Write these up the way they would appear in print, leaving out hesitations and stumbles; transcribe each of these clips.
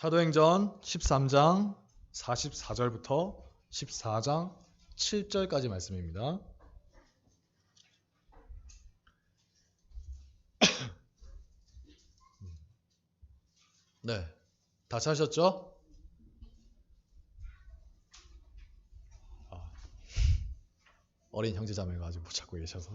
사도행전 13장 44절부터 14장 7절까지 말씀입니다. 네, 다 찾으셨죠? 어린 형제자매가 아직 못 찾고 계셔서.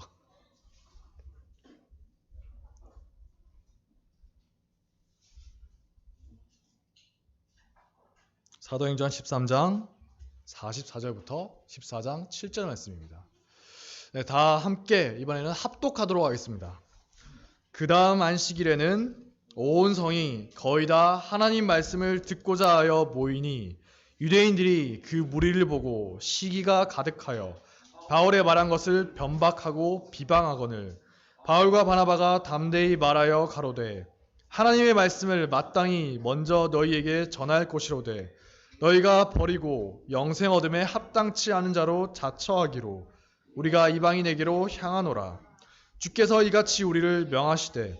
사도행전 13장 44절부터 14장 7절 말씀입니다. 네, 다 함께 이번에는 합독하도록 하겠습니다. 그 다음 안식일에는 온 성이 거의 다 하나님 말씀을 듣고자 하여 모이니 유대인들이 그 무리를 보고 시기가 가득하여 바울의 말한 것을 변박하고 비방하거늘 바울과 바나바가 담대히 말하여 가로되 하나님의 말씀을 마땅히 먼저 너희에게 전할 것이로되 너희가 버리고 영생 얻음에 합당치 않은 자로 자처하기로 우리가 이방인에게로 향하노라. 주께서 이같이 우리를 명하시되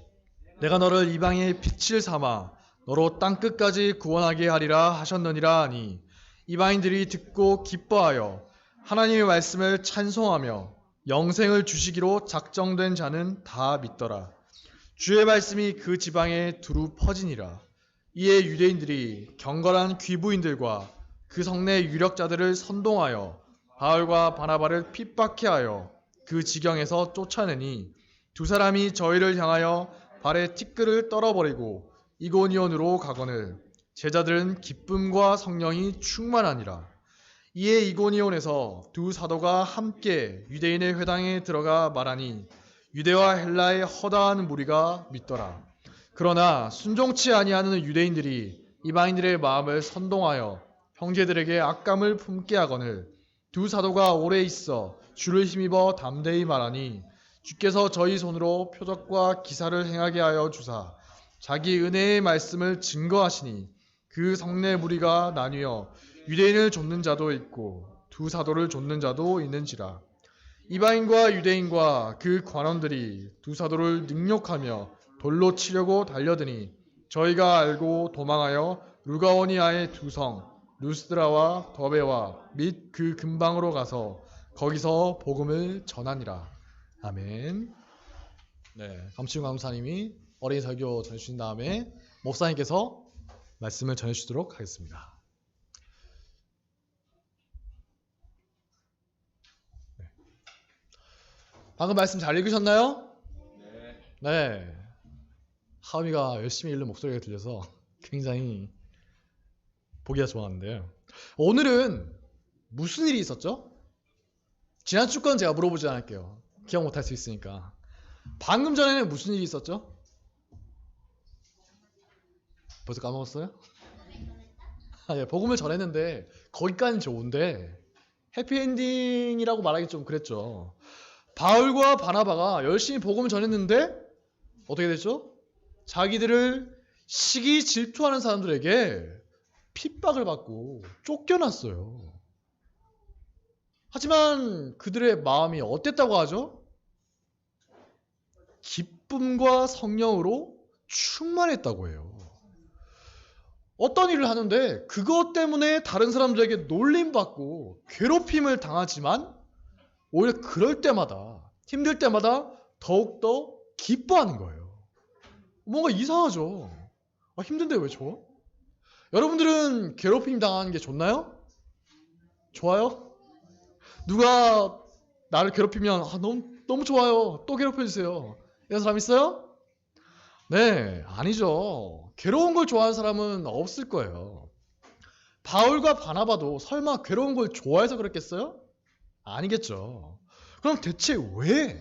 내가 너를 이방의 빛을 삼아 너로 땅끝까지 구원하게 하리라 하셨느니라 하니 이방인들이 듣고 기뻐하여 하나님의 말씀을 찬송하며 영생을 주시기로 작정된 자는 다 믿더라. 주의 말씀이 그 지방에 두루 퍼지니라. 이에 유대인들이 경건한 귀부인들과 그 성내 유력자들을 선동하여 바울과 바나바를 핍박해 하여 그 지경에서 쫓아내니 두 사람이 저희를 향하여 발에 티끌을 떨어버리고 이고니온으로 가거늘 제자들은 기쁨과 성령이 충만하니라. 이에 이고니온에서 두 사도가 함께 유대인의 회당에 들어가 말하니 유대와 헬라의 허다한 무리가 믿더라. 그러나 순종치 아니하는 유대인들이 이방인들의 마음을 선동하여 형제들에게 악감을 품게 하거늘 두 사도가 오래 있어 주를 힘입어 담대히 말하니 주께서 저희 손으로 표적과 기사를 행하게 하여 주사 자기 은혜의 말씀을 증거하시니 그 성내 무리가 나뉘어 유대인을 좇는 자도 있고 두 사도를 좇는 자도 있는지라. 이방인과 유대인과 그 관원들이 두 사도를 능욕하며 돌로 치려고 달려드니 저희가 알고 도망하여 루가오니아의 두 성 루스드라와 더베와 및 그 근방으로 가서 거기서 복음을 전하니라. 아멘. 네, 감치훈 강사님이 어린이 설교 전해주신 다음에 목사님께서 말씀을 전해주도록 하겠습니다. 네. 방금 말씀 잘 읽으셨나요? 네. 하미가 열심히 읽는 목소리가 들려서 굉장히 보기가 좋았는데요. 오늘은 무슨 일이 있었죠? 지난주 건 제가 물어보지 않을게요. 기억 못할 수 있으니까. 방금 전에는 무슨 일이 있었죠? 벌써 까먹었어요? 예, 복음을 전했는데 거기까지는 좋은데 해피엔딩이라고 말하기 좀 그랬죠. 바울과 바나바가 열심히 복음을 전했는데 어떻게 됐죠? 자기들을 시기 질투하는 사람들에게 핍박을 받고 쫓겨났어요. 하지만 그들의 마음이 어땠다고 하죠? 기쁨과 성령으로 충만했다고 해요. 어떤 일을 하는데 그것 때문에 다른 사람들에게 놀림받고 괴롭힘을 당하지만 오히려 그럴 때마다 힘들 때마다 더욱더 기뻐하는 거예요. 뭔가 이상하죠. 힘든데 왜 좋아? 여러분들은 괴롭힘 당하는 게 좋나요? 좋아요? 누가 나를 괴롭히면 너무 좋아요. 또 괴롭혀주세요. 이런 사람 있어요? 네, 아니죠. 괴로운 걸 좋아하는 사람은 없을 거예요. 바울과 바나바도 설마 괴로운 걸 좋아해서 그랬겠어요? 아니겠죠. 그럼 대체 왜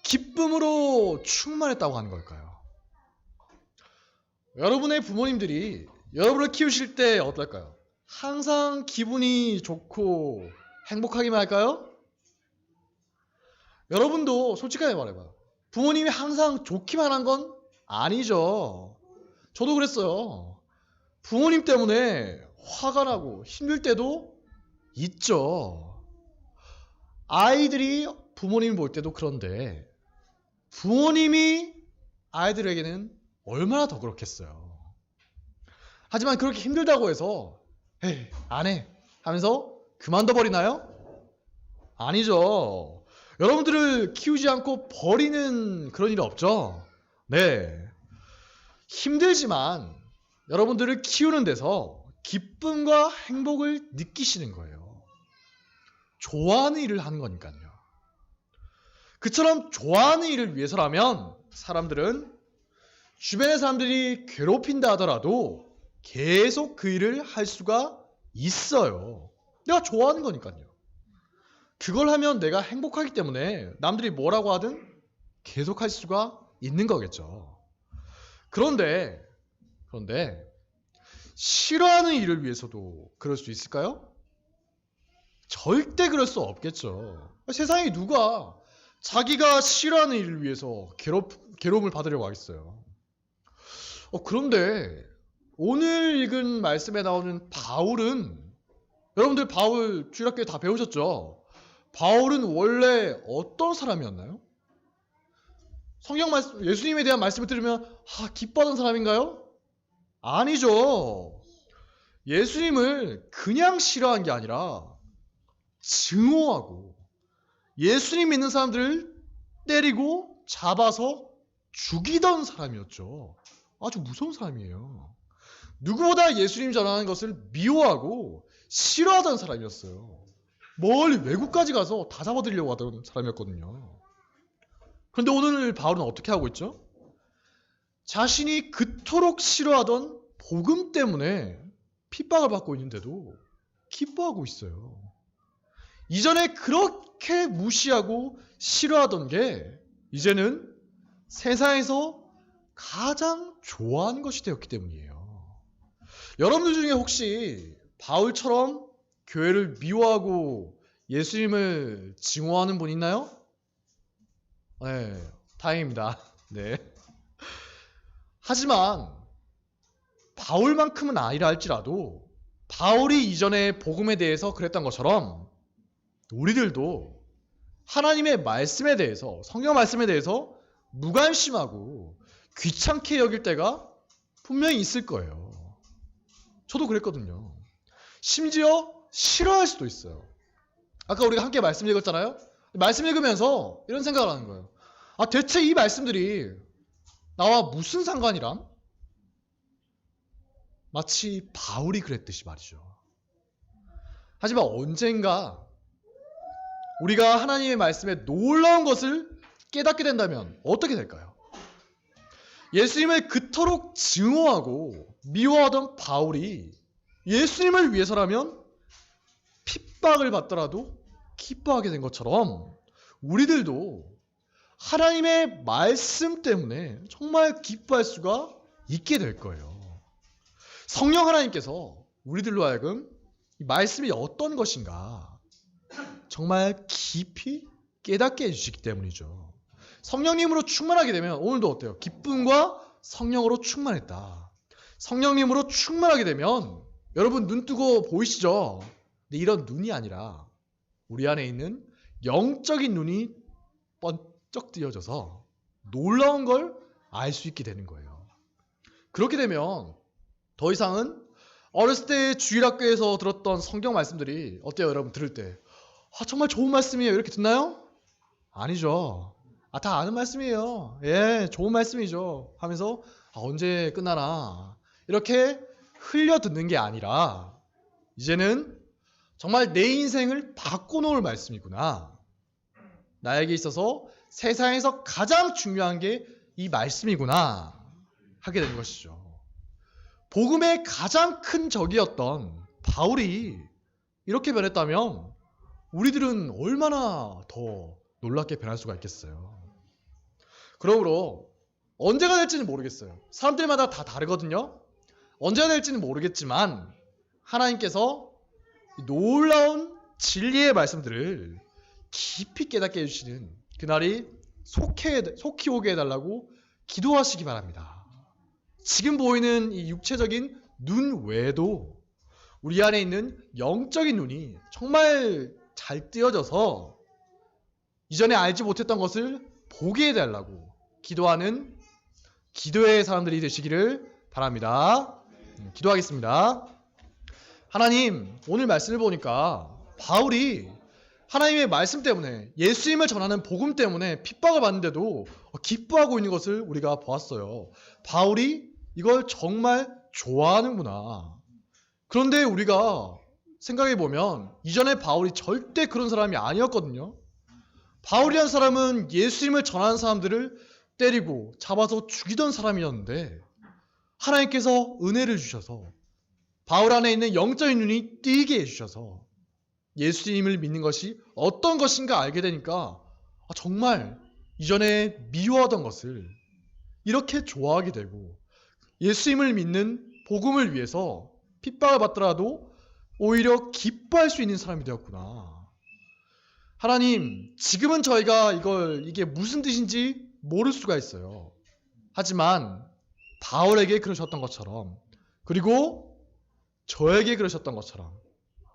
기쁨으로 충만했다고 하는 걸까요? 여러분의 부모님들이 여러분을 키우실 때 어떨까요? 항상 기분이 좋고 행복하기만 할까요? 여러분도 솔직하게 말해봐요. 부모님이 항상 좋기만 한 건 아니죠. 저도 그랬어요. 부모님 때문에 화가 나고 힘들 때도 있죠. 아이들이 부모님 볼 때도 그런데 부모님이 아이들에게는 얼마나 더 그렇겠어요. 하지만 그렇게 힘들다고 해서 에이, 안 해 하면서 그만둬 버리나요? 아니죠. 여러분들을 키우지 않고 버리는 그런 일은 없죠. 네. 힘들지만 여러분들을 키우는 데서 기쁨과 행복을 느끼시는 거예요. 좋아하는 일을 하는 거니까요. 그처럼 좋아하는 일을 위해서라면 사람들은 주변의 사람들이 괴롭힌다 하더라도 계속 그 일을 할 수가 있어요. 내가 좋아하는 거니까요. 그걸 하면 내가 행복하기 때문에 남들이 뭐라고 하든 계속 할 수가 있는 거겠죠. 그런데 싫어하는 일을 위해서도 그럴 수 있을까요? 절대 그럴 수 없겠죠. 세상에 누가 자기가 싫어하는 일을 위해서 괴로움을 받으려고 하겠어요. 그런데 오늘 읽은 말씀에 나오는 바울은, 여러분들 바울 주일학교에 다 배우셨죠? 바울은 원래 어떤 사람이었나요? 성경 말씀, 예수님에 대한 말씀을 들으면 기뻐하던 사람인가요? 아니죠. 예수님을 그냥 싫어한 게 아니라 증오하고 예수님 믿는 사람들을 때리고 잡아서 죽이던 사람이었죠. 아주 무서운 사람이에요. 누구보다 예수님 전하는 것을 미워하고 싫어하던 사람이었어요. 멀리 외국까지 가서 다 잡아들이려고 하던 사람이었거든요. 그런데 오늘 바울은 어떻게 하고 있죠? 자신이 그토록 싫어하던 복음 때문에 핍박을 받고 있는데도 기뻐하고 있어요. 이전에 그렇게 무시하고 싫어하던 게 이제는 세상에서 가장 좋아하는 것이 되었기 때문이에요. 여러분들 중에 혹시 바울처럼 교회를 미워하고 예수님을 증오하는 분 있나요? 네, 다행입니다. 네. 하지만 바울만큼은 아니라 할지라도 바울이 이전에 복음에 대해서 그랬던 것처럼 우리들도 하나님의 말씀에 대해서, 성경 말씀에 대해서 무관심하고 귀찮게 여길 때가 분명히 있을 거예요. 저도 그랬거든요. 심지어 싫어할 수도 있어요. 아까 우리가 함께 말씀 읽었잖아요. 말씀 읽으면서 이런 생각을 하는 거예요. 대체 이 말씀들이 나와 무슨 상관이람? 마치 바울이 그랬듯이 말이죠. 하지만 언젠가 우리가 하나님의 말씀에 놀라운 것을 깨닫게 된다면 어떻게 될까요? 예수님을 그토록 증오하고 미워하던 바울이 예수님을 위해서라면 핍박을 받더라도 기뻐하게 된 것처럼 우리들도 하나님의 말씀 때문에 정말 기뻐할 수가 있게 될 거예요. 성령 하나님께서 우리들로 하여금 이 말씀이 어떤 것인가 정말 깊이 깨닫게 해주시기 때문이죠. 성령님으로 충만하게 되면 오늘도 어때요? 기쁨과 성령으로 충만했다. 성령님으로 충만하게 되면 여러분 눈 뜨고 보이시죠? 근데 이런 눈이 아니라 우리 안에 있는 영적인 눈이 번쩍 뜨여져서 놀라운 걸 알 수 있게 되는 거예요. 그렇게 되면 더 이상은 어렸을 때 주일학교에서 들었던 성경 말씀들이 어때요? 여러분 들을 때 정말 좋은 말씀이에요 이렇게 듣나요? 아니죠. 다 아는 말씀이에요. 예, 좋은 말씀이죠 하면서 언제 끝나나 이렇게 흘려 듣는 게 아니라 이제는 정말 내 인생을 바꿔놓을 말씀이구나. 나에게 있어서 세상에서 가장 중요한 게 이 말씀이구나 하게 된 것이죠. 복음의 가장 큰 적이었던 바울이 이렇게 변했다면 우리들은 얼마나 더 놀랍게 변할 수가 있겠어요. 그러므로 언제가 될지는 모르겠어요. 사람들마다 다 다르거든요. 언제가 될지는 모르겠지만 하나님께서 놀라운 진리의 말씀들을 깊이 깨닫게 해주시는 그날이 속히 오게 해달라고 기도하시기 바랍니다. 지금 보이는 이 육체적인 눈 외에도 우리 안에 있는 영적인 눈이 정말 잘 뜨여져서 이전에 알지 못했던 것을 보게 해달라고 기도하는 기도의 사람들이 되시기를 바랍니다. 기도하겠습니다. 하나님, 오늘 말씀을 보니까 바울이 하나님의 말씀 때문에, 예수님을 전하는 복음 때문에 핍박을 받는데도 기뻐하고 있는 것을 우리가 보았어요. 바울이 이걸 정말 좋아하는구나. 그런데 우리가 생각해 보면 이전에 바울이 절대 그런 사람이 아니었거든요. 바울이라는 사람은 예수님을 전하는 사람들을 때리고 잡아서 죽이던 사람이었는데 하나님께서 은혜를 주셔서 바울 안에 있는 영적인 눈이 띄게 해주셔서 예수님을 믿는 것이 어떤 것인가 알게 되니까 정말 이전에 미워하던 것을 이렇게 좋아하게 되고 예수님을 믿는 복음을 위해서 핍박을 받더라도 오히려 기뻐할 수 있는 사람이 되었구나. 하나님, 지금은 저희가 이게 무슨 뜻인지 모를 수가 있어요. 하지만 바울에게 그러셨던 것처럼, 그리고 저에게 그러셨던 것처럼,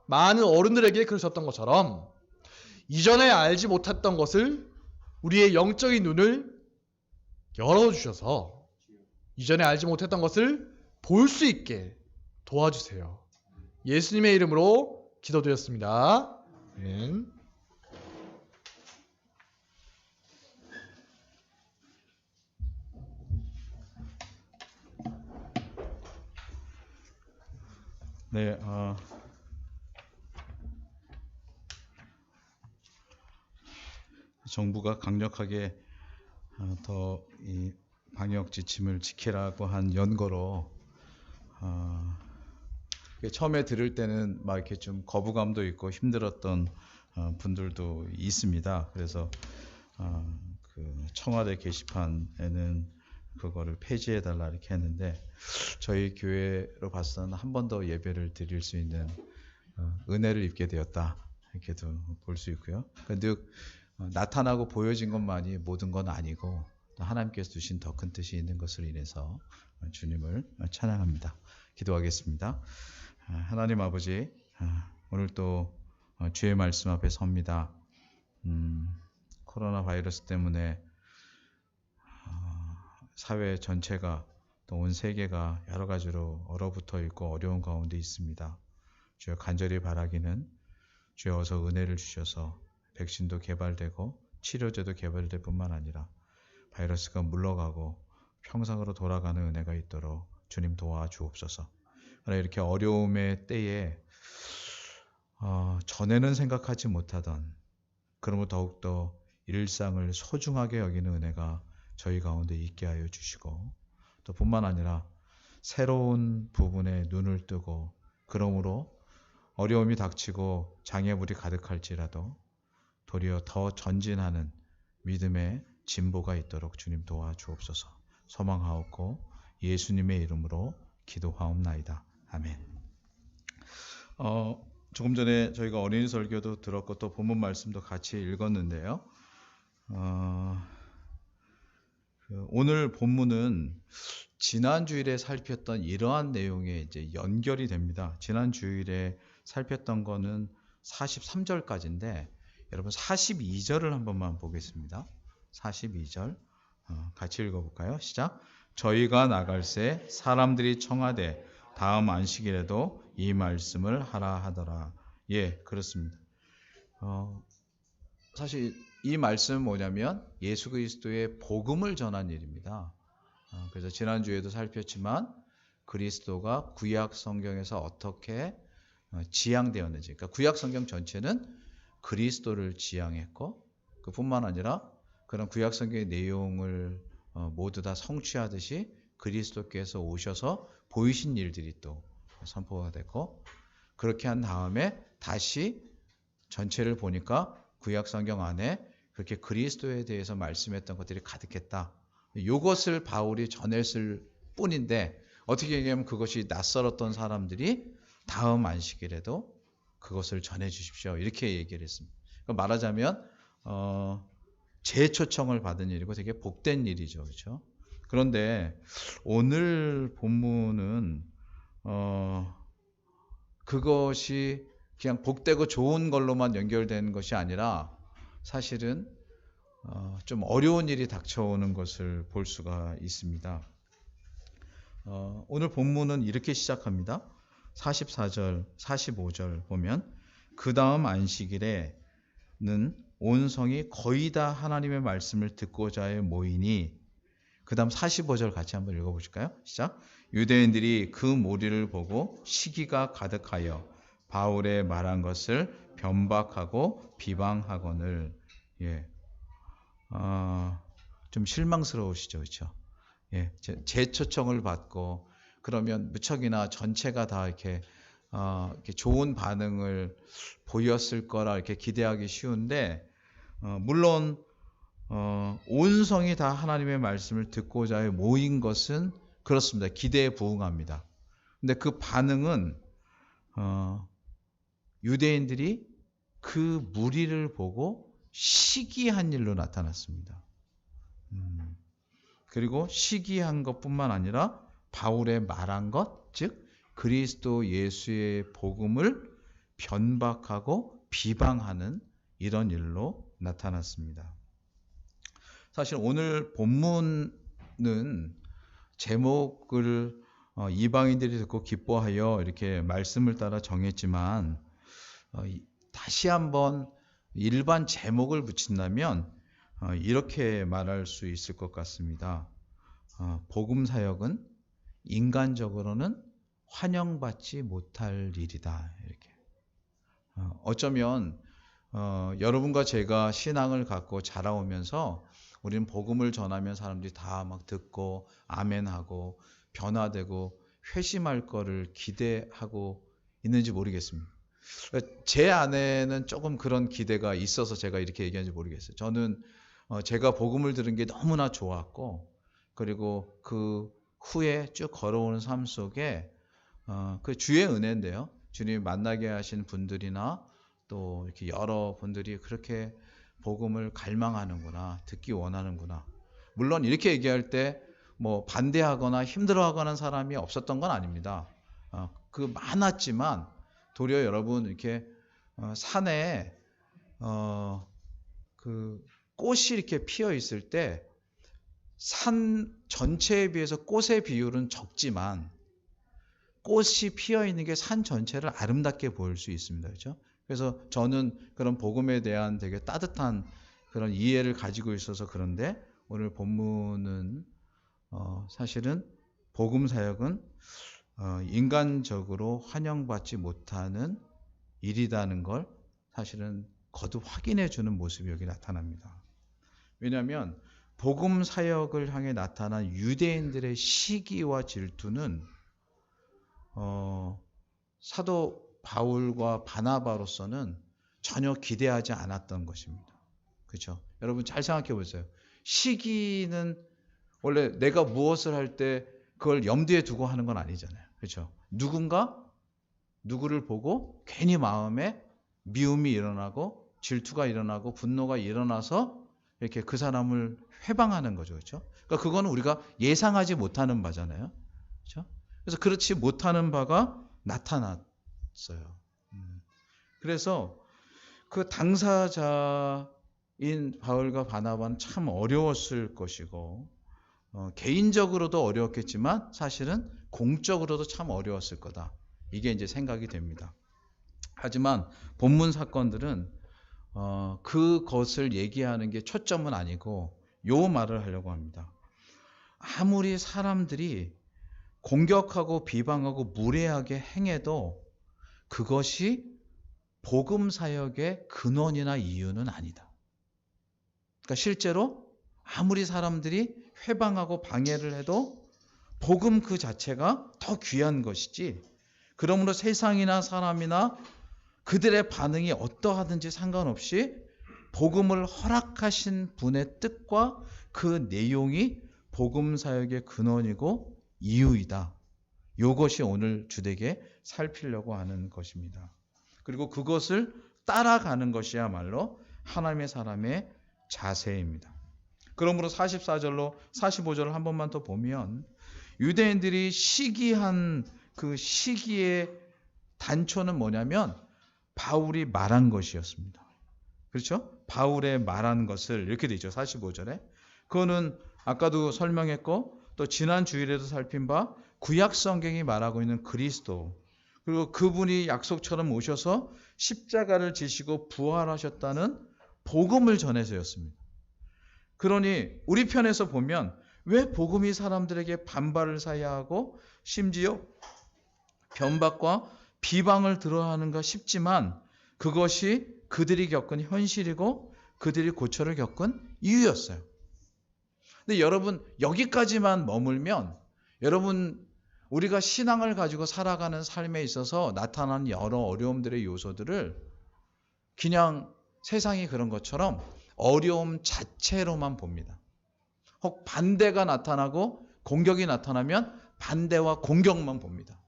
많은 어른들에게 그러셨던 것처럼 이전에 알지 못했던 것을 우리의 영적인 눈을 열어주셔서 이전에 알지 못했던 것을 볼 수 있게 도와주세요. 예수님의 이름으로 기도드렸습니다. 아멘. 네, 정부가 강력하게 더 이 방역 지침을 지키라고 한 연거로 처음에 들을 때는 막 이렇게 좀 거부감도 있고 힘들었던 분들도 있습니다. 그래서 그 청와대 게시판에는 그거를 폐지해달라 이렇게 했는데 저희 교회로 봐서는 한 번 더 예배를 드릴 수 있는 은혜를 입게 되었다 이렇게도 볼 수 있고요. 그러니까 늘 나타나고 보여진 것만이 모든 건 아니고 또 하나님께서 주신 더 큰 뜻이 있는 것을 인해서 주님을 찬양합니다. 기도하겠습니다. 하나님 아버지, 오늘 또 주의 말씀 앞에 섭니다. 코로나 바이러스 때문에 사회 전체가 또 온 세계가 여러 가지로 얼어붙어 있고 어려운 가운데 있습니다. 주여 간절히 바라기는 주여 어서 은혜를 주셔서 백신도 개발되고 치료제도 개발될 뿐만 아니라 바이러스가 물러가고 평상으로 돌아가는 은혜가 있도록 주님 도와주옵소서. 그러나 이렇게 어려움의 때에 전에는 생각하지 못하던 그러므로 더욱더 일상을 소중하게 여기는 은혜가 저희 가운데 있게 하여 주시고 또 뿐만 아니라 새로운 부분에 눈을 뜨고 그러므로 어려움이 닥치고 장애물이 가득할지라도 도리어 더 전진하는 믿음의 진보가 있도록 주님 도와주옵소서. 소망하옵고 예수님의 이름으로 기도하옵나이다. 아멘. 조금 전에 저희가 어린이 설교도 들었고 또 본문 말씀도 같이 읽었는데요. 오늘 본문은 지난 주일에 살폈던 이러한 내용에 이제 연결이 됩니다. 지난 주일에 살폈던 거는 43절까지인데 여러분 42절을 한 번만 보겠습니다. 42절 같이 읽어볼까요? 시작. 저희가 나갈새 사람들이 청하되 다음 안식일에도 이 말씀을 하라 하더라. 예, 그렇습니다. 사실 이 말씀은 뭐냐면 예수 그리스도의 복음을 전한 일입니다. 그래서 지난주에도 살폈지만 그리스도가 구약 성경에서 어떻게 지향되었는지, 그러니까 구약 성경 전체는 그리스도를 지향했고 그뿐만 아니라 그런 구약 성경의 내용을 모두 다 성취하듯이 그리스도께서 오셔서 보이신 일들이 또 선포가 됐고 그렇게 한 다음에 다시 전체를 보니까 구약 성경 안에 그렇게 그리스도에 대해서 말씀했던 것들이 가득했다. 이것을 바울이 전했을 뿐인데 어떻게 얘기하면 그것이 낯설었던 사람들이 다음 안식일에도 그것을 전해 주십시오. 이렇게 얘기를 했습니다. 그러니까 말하자면 재초청을 받은 일이고 되게 복된 일이죠. 그렇죠? 그런데 오늘 본문은 그것이 그냥 복되고 좋은 걸로만 연결된 것이 아니라 사실은 좀 어려운 일이 닥쳐오는 것을 볼 수가 있습니다. 오늘 본문은 이렇게 시작합니다. 44절, 45절 보면 그 다음 안식일에는 온 성이 거의 다 하나님의 말씀을 듣고자 모이니, 그 다음 45절 같이 한번 읽어보실까요? 시작. 유대인들이 그 무리를 보고 시기가 가득하여 바울의 말한 것을 변박하고 비방하거늘. 좀 실망스러우시죠, 그렇죠? 제 초청을 받고 그러면 무척이나 전체가 다 이렇게 좋은 반응을 보였을 거라 이렇게 기대하기 쉬운데, 물론 온 성이 다 하나님의 말씀을 듣고자 모인 것은 그렇습니다. 기대에 부응합니다. 근데 그 반응은 유대인들이 그 무리를 보고 시기한 일로 나타났습니다. 그리고 시기한 것뿐만 아니라 바울의 말한 것, 즉 그리스도 예수의 복음을 변박하고 비방하는 이런 일로 나타났습니다. 사실 오늘 본문은 제목을 이방인들이 듣고 기뻐하여 이렇게 말씀을 따라 정했지만, 다시 한번 일반 제목을 붙인다면 이렇게 말할 수 있을 것 같습니다. 복음 사역은 인간적으로는 환영받지 못할 일이다. 이렇게. 어쩌면 여러분과 제가 신앙을 갖고 자라오면서 우리는 복음을 전하면 사람들이 다 막 듣고 아멘하고 변화되고 회심할 거를 기대하고 있는지 모르겠습니다. 제 안에는 조금 그런 기대가 있어서 제가 이렇게 얘기하는지 모르겠어요. 저는 제가 복음을 들은 게 너무나 좋았고, 그리고 그 후에 쭉 걸어오는 삶 속에 그 주의 은혜인데요. 주님 만나게 하신 분들이나 또 이렇게 여러 분들이 그렇게 복음을 갈망하는구나, 듣기 원하는구나. 물론 이렇게 얘기할 때 뭐 반대하거나 힘들어하거나 하는 사람이 없었던 건 아닙니다. 그 많았지만 도리어 여러분 이렇게 산에 그 꽃이 이렇게 피어 있을 때 산 전체에 비해서 꽃의 비율은 적지만 꽃이 피어 있는 게 산 전체를 아름답게 보일 수 있습니다. 그렇죠? 그래서 저는 그런 복음에 대한 되게 따뜻한 그런 이해를 가지고 있어서 그런데, 오늘 본문은 사실은 복음 사역은 인간적으로 환영받지 못하는 일이라는 걸 사실은 거듭 확인해 주는 모습이 여기 나타납니다. 왜냐하면 복음 사역을 향해 나타난 유대인들의 시기와 질투는 사도 바울과 바나바로서는 전혀 기대하지 않았던 것입니다. 그렇죠? 여러분 잘 생각해 보세요. 시기는 원래 내가 무엇을 할 때 그걸 염두에 두고 하는 건 아니잖아요. 그렇죠? 누구를 보고 괜히 마음에 미움이 일어나고 질투가 일어나고 분노가 일어나서 이렇게 그 사람을 회방하는 거죠. 그렇죠? 그러니까 그거는 우리가 예상하지 못하는 바잖아요. 그렇죠? 그래서 그렇지 못하는 바가 나타났어요. 그래서 그 당사자인 바울과 바나바는 참 어려웠을 것이고, 개인적으로도 어려웠겠지만 사실은 공적으로도 참 어려웠을 거다. 이게 이제 생각이 됩니다. 하지만 본문 사건들은 그것을 얘기하는 게 초점은 아니고 요 말을 하려고 합니다. 아무리 사람들이 공격하고 비방하고 무례하게 행해도 그것이 복음 사역의 근원이나 이유는 아니다. 그러니까 실제로 아무리 사람들이 회방하고 방해를 해도 복음 그 자체가 더 귀한 것이지, 그러므로 세상이나 사람이나 그들의 반응이 어떠하든지 상관없이 복음을 허락하신 분의 뜻과 그 내용이 복음 사역의 근원이고 이유이다. 이것이 오늘 주되게 살피려고 하는 것입니다. 그리고 그것을 따라가는 것이야말로 하나님의 사람의 자세입니다. 그러므로 44절로 45절을 한 번만 더 보면, 유대인들이 시기한 그 시기의 단초는 뭐냐면 바울이 말한 것이었습니다. 그렇죠? 바울의 말한 것을 이렇게 되죠. 45절에. 그거는 아까도 설명했고 또 지난 주일에도 살핀 바 구약 성경이 말하고 있는 그리스도, 그리고 그분이 약속처럼 오셔서 십자가를 지시고 부활하셨다는 복음을 전해서였습니다. 그러니 우리 편에서 보면 왜 복음이 사람들에게 반발을 사야 하고 심지어 변박과 비방을 들어야 하는가 싶지만, 그것이 그들이 겪은 현실이고 그들이 고초를 겪은 이유였어요. 근데 여러분, 여기까지만 머물면 여러분, 우리가 신앙을 가지고 살아가는 삶에 있어서 나타나는 여러 어려움들의 요소들을 그냥 세상이 그런 것처럼 어려움 자체로만 봅니다. 혹 반대가 나타나고 공격이 나타나면 반대와 공격만 봅니다.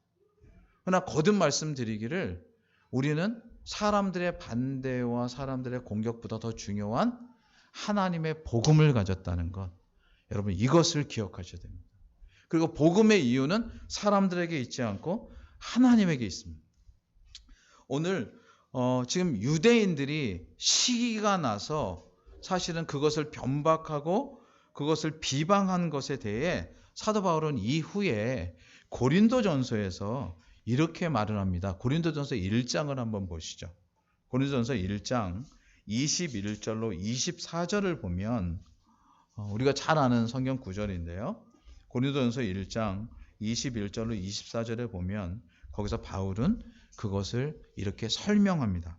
그러나 거듭 말씀드리기를, 우리는 사람들의 반대와 사람들의 공격보다 더 중요한 하나님의 복음을 가졌다는 것, 여러분 이것을 기억하셔야 됩니다. 그리고 복음의 이유는 사람들에게 있지 않고 하나님에게 있습니다. 오늘 지금 유대인들이 시기가 나서 사실은 그것을 변박하고 그것을 비방한 것에 대해 사도 바울은 이후에 고린도전서에서 이렇게 말을 합니다. 고린도전서 1장을 한번 보시죠. 고린도전서 1장 21절로 24절을 보면 우리가 잘 아는 성경 구절인데요. 고린도전서 1장 21절로 24절에 보면 거기서 바울은 그것을 이렇게 설명합니다.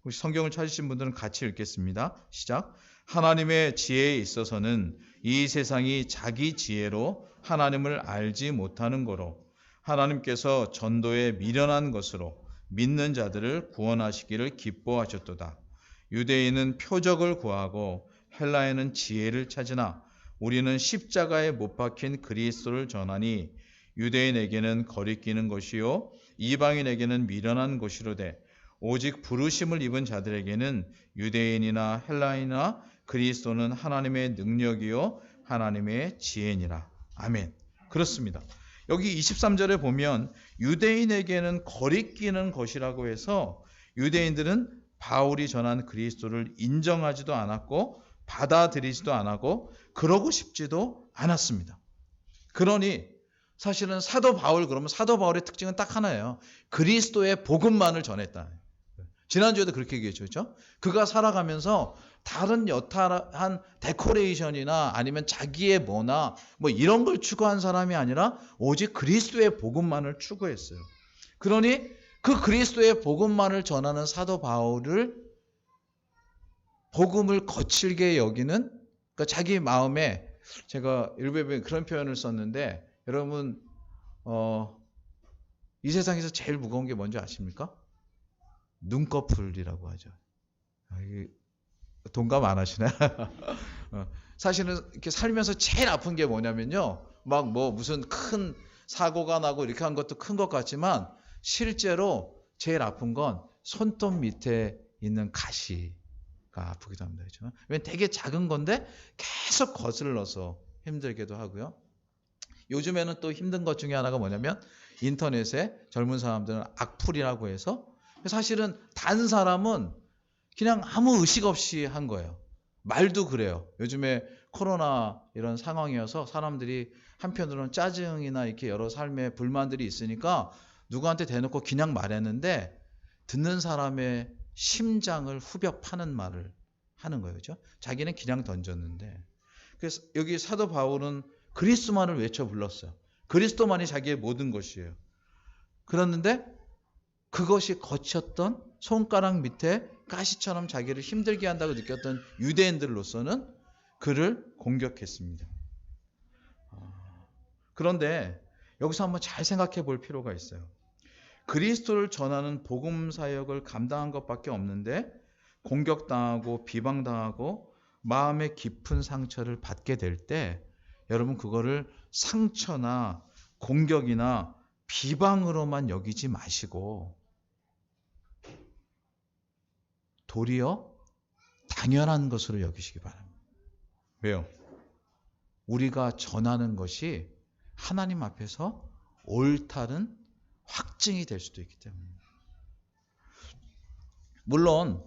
혹시 성경을 찾으신 분들은 같이 읽겠습니다. 시작. 하나님의 지혜에 있어서는 이 세상이 자기 지혜로 하나님을 알지 못하는 거로 하나님께서 전도에 미련한 것으로 믿는 자들을 구원하시기를 기뻐하셨도다. 유대인은 표적을 구하고 헬라인은 지혜를 찾으나 우리는 십자가에 못 박힌 그리스도를 전하니 유대인에게는 거리끼는 것이요 이방인에게는 미련한 것이로되 오직 부르심을 입은 자들에게는 유대인이나 헬라인이나 그리스도는 하나님의 능력이요 하나님의 지혜니라. 아멘. 그렇습니다. 여기 23절에 보면 유대인에게는 거리끼는 것이라고 해서 유대인들은 바울이 전한 그리스도를 인정하지도 않았고 받아들이지도 않았고 그러고 싶지도 않았습니다. 그러니 사실은 사도 바울, 그러면 사도 바울의 특징은 딱 하나예요. 그리스도의 복음만을 전했다. 지난주에도 그렇게 얘기했죠. 그가 살아가면서 다른 여타한 데코레이션이나 아니면 자기의 뭐나 뭐 이런 걸 추구한 사람이 아니라 오직 그리스도의 복음만을 추구했어요. 그러니 그 그리스도의 복음만을 전하는 사도 바울을 복음을 거칠게 여기는, 그러니까 자기 마음에, 제가 일부에 그런 표현을 썼는데 여러분 이 세상에서 제일 무거운 게 뭔지 아십니까? 눈꺼풀이라고 하죠. 동감 안 하시나요? 사실은 이렇게 살면서 제일 아픈 게 뭐냐면요, 막 뭐 무슨 큰 사고가 나고 이렇게 한 것도 큰 것 같지만 실제로 제일 아픈 건 손톱 밑에 있는 가시가 아프기도 합니다. 그렇죠? 왜냐면 되게 작은 건데 계속 거슬러서 힘들기도 하고요. 요즘에는 또 힘든 것 중에 하나가 뭐냐면 인터넷에 젊은 사람들은 악플이라고 해서, 사실은 단 사람은 그냥 아무 의식 없이 한 거예요. 말도 그래요. 요즘에 코로나 이런 상황이어서 사람들이 한편으로는 짜증이나 이렇게 여러 삶의 불만들이 있으니까 누구한테 대놓고 그냥 말했는데 듣는 사람의 심장을 후벼 파는 말을 하는 거예요. 그렇죠? 자기는 그냥 던졌는데. 그래서 여기 사도 바울은 그리스도만을 외쳐 불렀어요. 그리스도만이 자기의 모든 것이에요. 그랬는데 그것이 거쳤던 손가락 밑에 가시처럼 자기를 힘들게 한다고 느꼈던 유대인들로서는 그를 공격했습니다. 그런데 여기서 한번 잘 생각해 볼 필요가 있어요. 그리스도를 전하는 복음 사역을 감당한 것밖에 없는데 공격당하고 비방당하고 마음의 깊은 상처를 받게 될 때 여러분 그거를 상처나 공격이나 비방으로만 여기지 마시고 도리어 당연한 것으로 여기시기 바랍니다. 왜요? 우리가 전하는 것이 하나님 앞에서 옳다는 확증이 될 수도 있기 때문입니다. 물론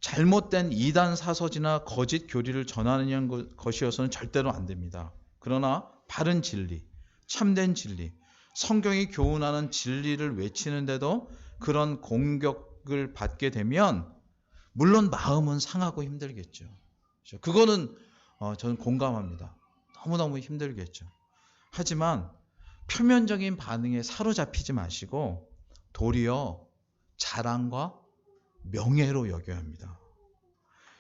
잘못된 이단 사서지나 거짓 교리를 전하는 것이어서는 절대로 안 됩니다. 그러나 바른 진리, 참된 진리, 성경이 교훈하는 진리를 외치는데도 그런 공격을 받게 되면 물론 마음은 상하고 힘들겠죠. 그거는 저는 공감합니다. 너무너무 힘들겠죠. 하지만 표면적인 반응에 사로잡히지 마시고 도리어 자랑과 명예로 여겨야 합니다.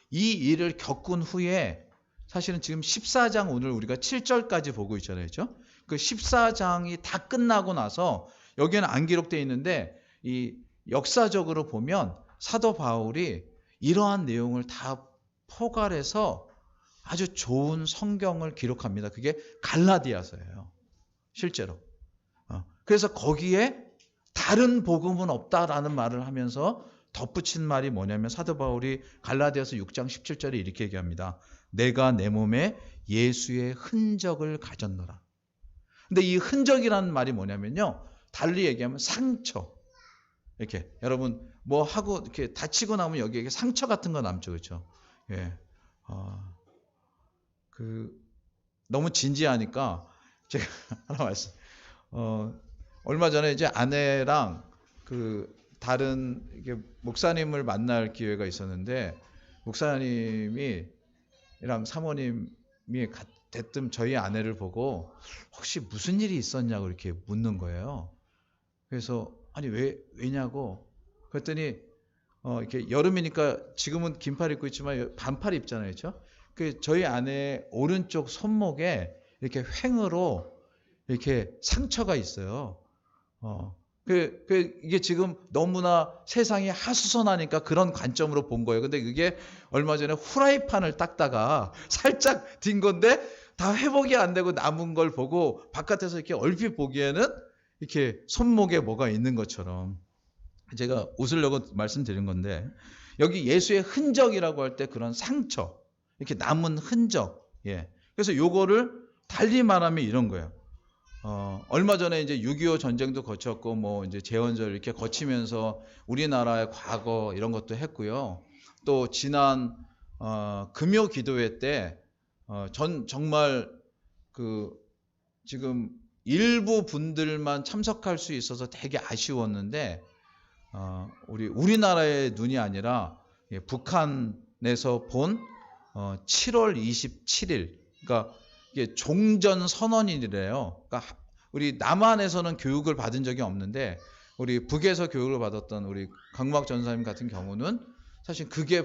이 일을 겪은 후에 사실은 지금 14장 오늘 우리가 7절까지 보고 있잖아요. 그렇죠? 그 14장이 다 끝나고 나서 여기에는 안 기록되어 있는데 이 역사적으로 보면 사도 바울이 이러한 내용을 다 포괄해서 아주 좋은 성경을 기록합니다. 그게 갈라디아서예요. 실제로. 그래서 거기에 다른 복음은 없다라는 말을 하면서 덧붙인 말이 뭐냐면 사도 바울이 갈라디아서 6장 17절에 이렇게 얘기합니다. 내가 내 몸에 예수의 흔적을 가졌노라. 근데 이 흔적이라는 말이 뭐냐면요. 달리 얘기하면 상처. 이렇게 여러분 뭐 하고 이렇게 다치고 나면 여기에 상처 같은 거 남죠. 그렇죠? 예. 너무 진지하니까 제가 하나 말씀. 얼마 전에 이제 아내랑 다른 이게 목사님을 만날 기회가 있었는데 목사님이랑 사모님이 대뜸 저희 아내를 보고 혹시 무슨 일이 있었냐고 이렇게 묻는 거예요. 그래서 아니 왜냐고 그랬더니 이렇게 여름이니까 지금은 긴팔 입고 있지만 반팔 입잖아요, 그렇죠? 저희 아내의 오른쪽 손목에 이렇게 횡으로 이렇게 상처가 있어요. 이게 지금 너무나 세상이 하수선하니까 그런 관점으로 본 거예요. 근데 그게 얼마 전에 후라이팬을 닦다가 살짝 딘 건데 다 회복이 안 되고 남은 걸 보고 바깥에서 이렇게 얼핏 보기에는 이렇게 손목에 뭐가 있는 것처럼 제가 웃으려고 말씀드린 건데 여기 예수의 흔적이라고 할 때 그런 상처, 이렇게 남은 흔적. 예. 그래서 요거를 달리 말하면 이런 거예요. 얼마 전에 이제 6.25 전쟁도 거쳤고, 뭐 이제 재헌절 이렇게 거치면서 우리나라의 과거 이런 것도 했고요. 또 지난, 금요 기도회 때, 정말 지금 일부 분들만 참석할 수 있어서 되게 아쉬웠는데, 우리나라의 눈이 아니라, 북한에서 본, 7월 27일, 그러니까 이게 종전 선언일이래요. 그러니까 우리 남한에서는 교육을 받은 적이 없는데 우리 북에서 교육을 받았던 우리 강무학 전사님 같은 경우는 사실 그게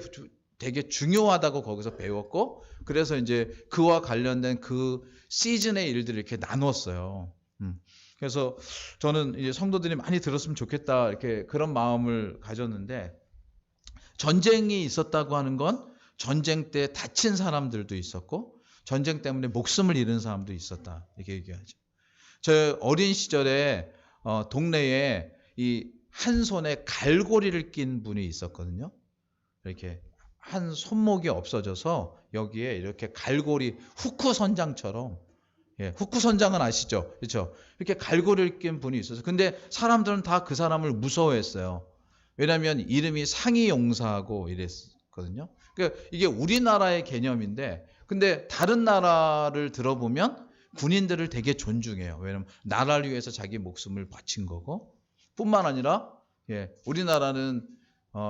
되게 중요하다고 거기서 배웠고 그래서 이제 그와 관련된 그 시즌의 일들을 이렇게 나눴어요. 그래서 저는 이제 성도들이 많이 들었으면 좋겠다 이렇게 그런 마음을 가졌는데 전쟁이 있었다고 하는 건 전쟁 때 다친 사람들도 있었고 전쟁 때문에 목숨을 잃은 사람도 있었다. 이렇게 얘기하죠. 저 어린 시절에 동네에 이 한 손에 갈고리를 낀 분이 있었거든요. 이렇게 한 손목이 없어져서 여기에 이렇게 갈고리 후크 선장처럼 후크 선장은 아시죠? 그렇죠? 이렇게 갈고리를 낀 분이 있어서 근데 사람들은 다 그 사람을 무서워했어요. 왜냐하면 이름이 상의용사하고 이랬거든요. 그러니까 이게 우리나라의 개념인데 근데 다른 나라를 들어보면 군인들을 되게 존중해요. 왜냐하면 나라를 위해서 자기 목숨을 바친 거고 뿐만 아니라 우리나라는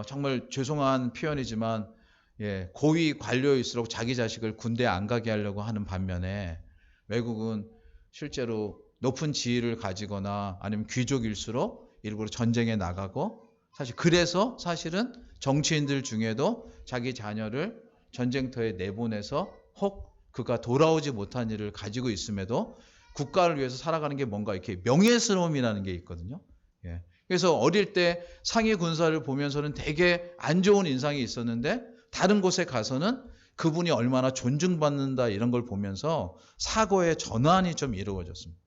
정말 죄송한 표현이지만 고위 관료일수록 자기 자식을 군대에 안 가게 하려고 하는 반면에 외국은 실제로 높은 지위를 가지거나 아니면 귀족일수록 일부러 전쟁에 나가고 그래서 사실은 정치인들 중에도 자기 자녀를 전쟁터에 내보내서 혹 그가 돌아오지 못한 일을 가지고 있음에도 국가를 위해서 살아가는 게 뭔가 이렇게 명예스러움이라는 게 있거든요. 그래서 어릴 때 상위 군사를 보면서는 되게 안 좋은 인상이 있었는데 다른 곳에 가서는 그분이 얼마나 존중받는다 이런 걸 보면서 사고의 전환이 좀 이루어졌습니다.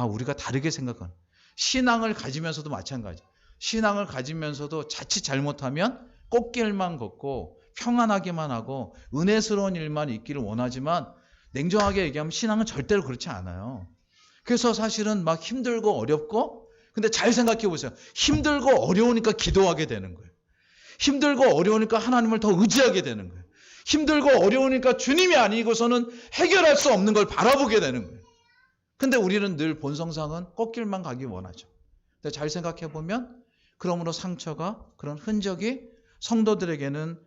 우리가 다르게 생각하는 신앙을 가지면서도 마찬가지. 신앙을 가지면서도 자칫 잘못하면 꽃길만 걷고 평안하기만 하고 은혜스러운 일만 있기를 원하지만 냉정하게 얘기하면 신앙은 절대로 그렇지 않아요. 그래서 사실은 막 힘들고 어렵고 근데 잘 생각해 보세요. 힘들고 어려우니까 기도하게 되는 거예요. 힘들고 어려우니까 하나님을 더 의지하게 되는 거예요. 힘들고 어려우니까 주님이 아니고서는 해결할 수 없는 걸 바라보게 되는 거예요. 근데 우리는 늘 본성상은 꽃길만 가기 원하죠. 근데 잘 생각해 보면 그러므로 상처가, 그런 흔적이 성도들에게는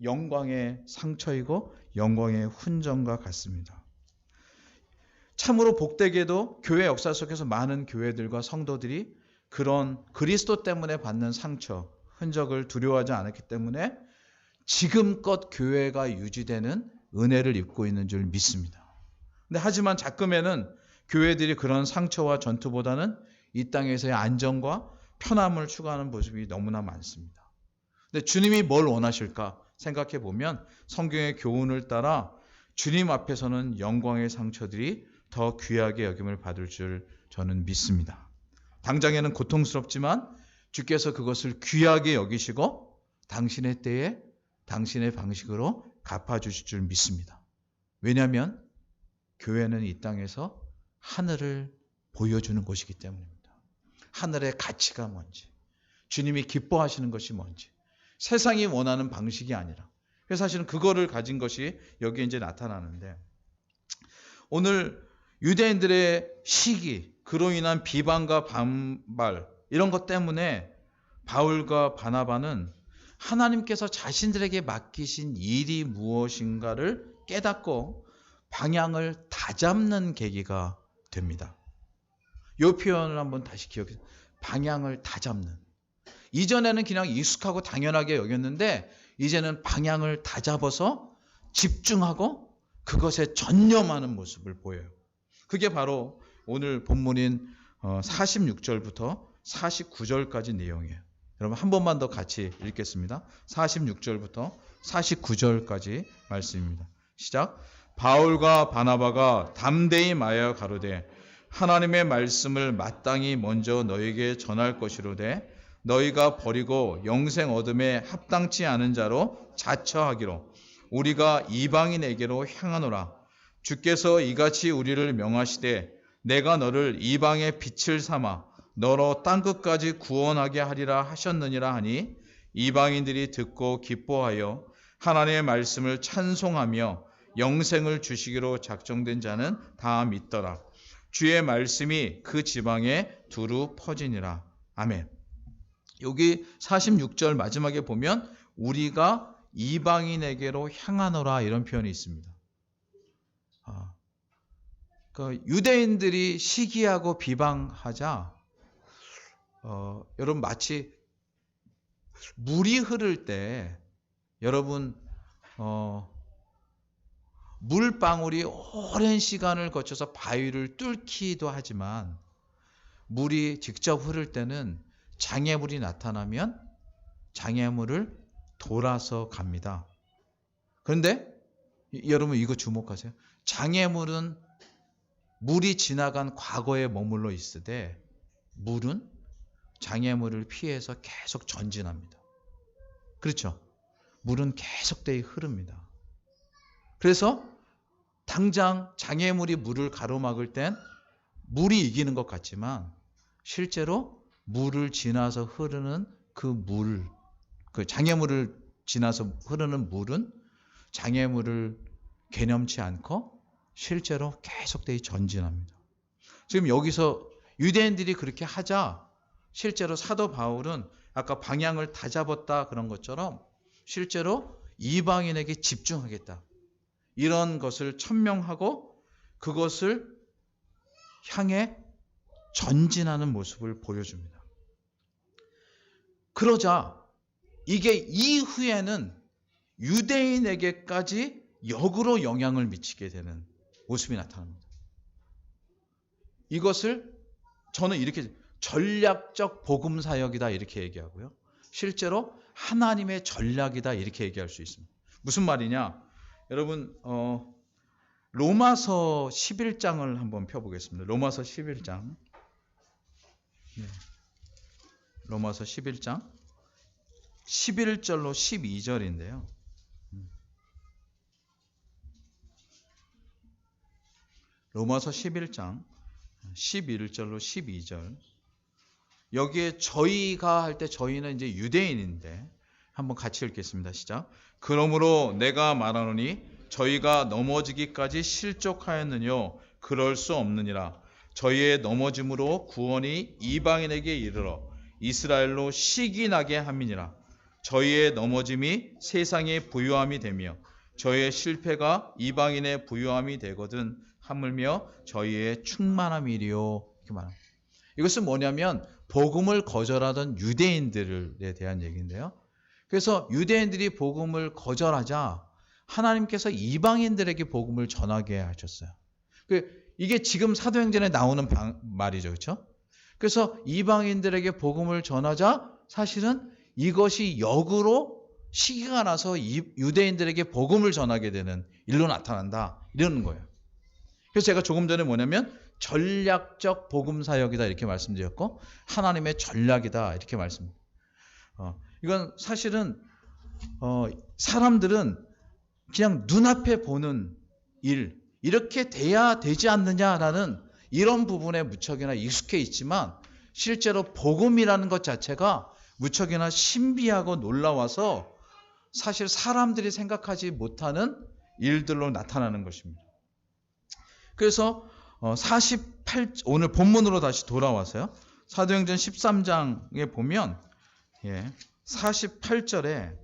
영광의 상처이고 영광의 훈정과 같습니다. 참으로 복되게도 교회 역사 속에서 많은 교회들과 성도들이 그런 그리스도 때문에 받는 상처, 흔적을 두려워하지 않았기 때문에 지금껏 교회가 유지되는 은혜를 입고 있는 줄 믿습니다. 근데 하지만 작금에는 교회들이 그런 상처와 전투보다는 이 땅에서의 안정과 편함을 추구하는 모습이 너무나 많습니다. 근데 주님이 뭘 원하실까 생각해 보면 성경의 교훈을 따라 주님 앞에서는 영광의 상처들이 더 귀하게 여김을 받을 줄 저는 믿습니다. 당장에는 고통스럽지만 주께서 그것을 귀하게 여기시고 당신의 때에 당신의 방식으로 갚아주실 줄 믿습니다. 왜냐하면 교회는 이 땅에서 하늘을 보여주는 곳이기 때문입니다. 하늘의 가치가 뭔지, 주님이 기뻐하시는 것이 뭔지, 세상이 원하는 방식이 아니라, 그래서 사실은 그거를 가진 것이 여기에 이제 나타나는데, 오늘 유대인들의 시기, 그로 인한 비방과 반발, 이런 것 때문에 바울과 바나바는 하나님께서 자신들에게 맡기신 일이 무엇인가를 깨닫고 방향을 다잡는 계기가 됩니다. 이 표현을 한번 다시 기억해주세요. 방향을 다잡는. 이전에는 그냥 익숙하고 당연하게 여겼는데 이제는 방향을 다잡아서 집중하고 그것에 전념하는 모습을 보여요. 그게 바로 오늘 본문인 46절부터 49절까지 내용이에요. 여러분 한 번만 더 같이 읽겠습니다. 46절부터 49절까지 말씀입니다. 시작. 바울과 바나바가 담대히 말하여 가로되 하나님의 말씀을 마땅히 먼저 너희에게 전할 것이로되 너희가 버리고 영생 얻음에 합당치 않은 자로 자처하기로 우리가 이방인에게로 향하노라. 주께서 이같이 우리를 명하시되 내가 너를 이방의 빛을 삼아 너로 땅끝까지 구원하게 하리라 하셨느니라 하니 이방인들이 듣고 기뻐하여 하나님의 말씀을 찬송하며 영생을 주시기로 작정된 자는 다 믿더라. 주의 말씀이 그 지방에 두루 퍼지니라. 아멘. 여기 46절 마지막에 보면 우리가 이방인에게로 향하노라 이런 표현이 있습니다. 그러니까 유대인들이 시기하고 비방하자 여러분 마치 물이 흐를 때 여러분 물방울이 오랜 시간을 거쳐서 바위를 뚫기도 하지만 물이 직접 흐를 때는 장애물이 나타나면 장애물을 돌아서 갑니다. 그런데 여러분 이거 주목하세요. 장애물은 물이 지나간 과거에 머물러 있으되 물은 장애물을 피해서 계속 전진합니다. 그렇죠? 물은 계속되이 흐릅니다. 그래서 당장 장애물이 물을 가로막을 땐 물이 이기는 것 같지만 실제로 물을 지나서 흐르는 그 장애물을 지나서 흐르는 물은 장애물을 개념치 않고 실제로 계속되이 전진합니다. 지금 여기서 유대인들이 그렇게 하자 실제로 사도 바울은 아까 방향을 다잡았다 그런 것처럼 실제로 이방인에게 집중하겠다. 이런 것을 천명하고 그것을 향해 전진하는 모습을 보여줍니다. 그러자 이게 이후에는 유대인에게까지 역으로 영향을 미치게 되는 모습이 나타납니다. 이것을 저는 이렇게 전략적 복음 사역이다 이렇게 얘기하고요. 실제로 하나님의 전략이다 이렇게 얘기할 수 있습니다. 무슨 말이냐? 여러분 로마서 11장을 한번 펴보겠습니다. 로마서 11장. 네. 로마서 11장 11절로 12절인데요. 로마서 11장 11절로 12절. 여기에 저희가 할 때 저희는 이제 유대인인데 한번 같이 읽겠습니다. 시작. 그러므로 내가 말하노니 저희가 넘어지기까지 실족하였느뇨 그럴 수 없느니라. 저희의 넘어짐으로 구원이 이방인에게 이르러 이스라엘로 시기 나게 함이니라. 저희의 넘어짐이 세상의 부유함이 되며 저희의 실패가 이방인의 부유함이 되거든 하물며 저희의 충만함이리요. 이렇게 말합니다. 이것은 뭐냐면 복음을 거절하던 유대인들에 대한 얘기인데요. 그래서 유대인들이 복음을 거절하자 하나님께서 이방인들에게 복음을 전하게 하셨어요. 이게 지금 사도행전에 나오는 말이죠. 그렇죠? 그래서 이방인들에게 복음을 전하자 사실은 이것이 역으로 시기가 나서 유대인들에게 복음을 전하게 되는 일로 나타난다. 이러는 거예요. 그래서 제가 조금 전에 뭐냐면 전략적 복음 사역이다 이렇게 말씀드렸고 하나님의 전략이다 이렇게 말씀드렸어요. 이건 사실은 사람들은 그냥 눈앞에 보는 일 이렇게 돼야 되지 않느냐라는 이런 부분에 무척이나 익숙해 있지만 실제로 복음이라는 것 자체가 무척이나 신비하고 놀라워서 사실 사람들이 생각하지 못하는 일들로 나타나는 것입니다. 그래서 오늘 본문으로 다시 돌아와서요. 사도행전 13장에 보면 48절에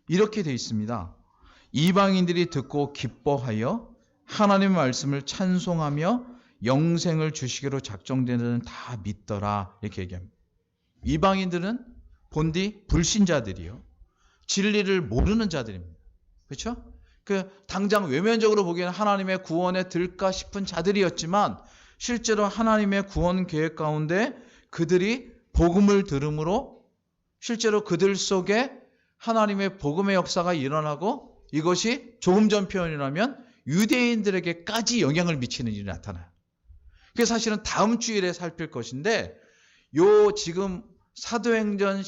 이렇게 되어 있습니다. 이방인들이 듣고 기뻐하여 하나님의 말씀을 찬송하며 영생을 주시기로 작정된 자는 다 믿더라 이렇게 얘기합니다. 이방인들은 본디 불신자들이요. 진리를 모르는 자들입니다. 그렇죠? 당장 외면적으로 보기에는 하나님의 구원에 들까 싶은 자들이었지만 실제로 하나님의 구원 계획 가운데 그들이 복음을 들음으로 실제로 그들 속에 하나님의 복음의 역사가 일어나고 이것이 조금 전 표현이라면 유대인들에게까지 영향을 미치는 일이 나타나요. 그게 사실은 다음 주일에 살필 것인데 지금 사도행전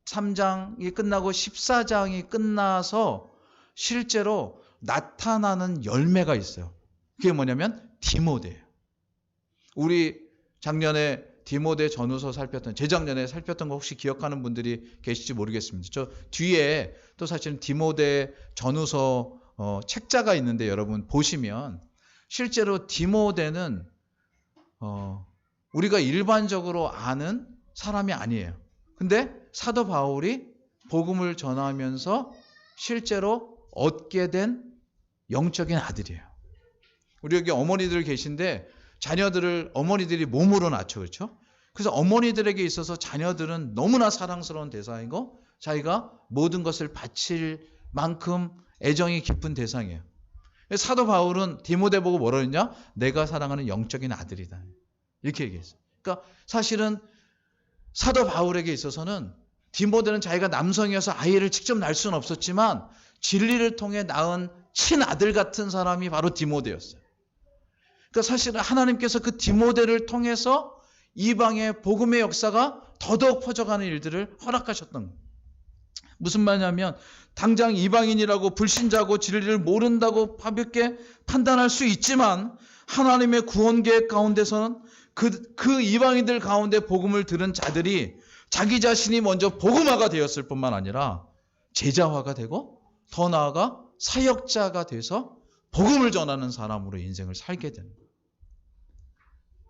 13장이 끝나고 14장이 끝나서 실제로 나타나는 열매가 있어요. 그게 뭐냐면 디모데예요. 우리 작년에 디모데 전후서 재작년에 살폈던 거 혹시 기억하는 분들이 계실지 모르겠습니다. 저 뒤에 또 사실은 디모데 전후서 책자가 있는데 여러분 보시면 실제로 디모데는 우리가 일반적으로 아는 사람이 아니에요. 근데 사도 바울이 복음을 전하면서 실제로 얻게 된 영적인 아들이에요. 우리 여기 어머니들 계신데 어머니들이 몸으로 낳죠. 그렇죠? 그래서 어머니들에게 있어서 자녀들은 너무나 사랑스러운 대상이고 자기가 모든 것을 바칠 만큼 애정이 깊은 대상이에요. 사도 바울은 디모데 보고 뭐라 했냐? 내가 사랑하는 영적인 아들이다. 이렇게 얘기했어요. 그러니까 사실은 사도 바울에게 있어서는 디모데는 자기가 남성이어서 아이를 직접 낳을 수는 없었지만 진리를 통해 낳은 친아들 같은 사람이 바로 디모데였어요. 그러니까 사실은 하나님께서 그 디모데를 통해서 이방의 복음의 역사가 더더욱 퍼져가는 일들을 허락하셨던 거예요. 무슨 말이냐면 당장 이방인이라고 불신자고 진리를 모른다고 가볍게 판단할 수 있지만 하나님의 구원 계획 가운데서는 그 이방인들 가운데 복음을 들은 자들이 자기 자신이 먼저 복음화가 되었을 뿐만 아니라 제자화가 되고 더 나아가 사역자가 돼서 복음을 전하는 사람으로 인생을 살게 되는 거예요.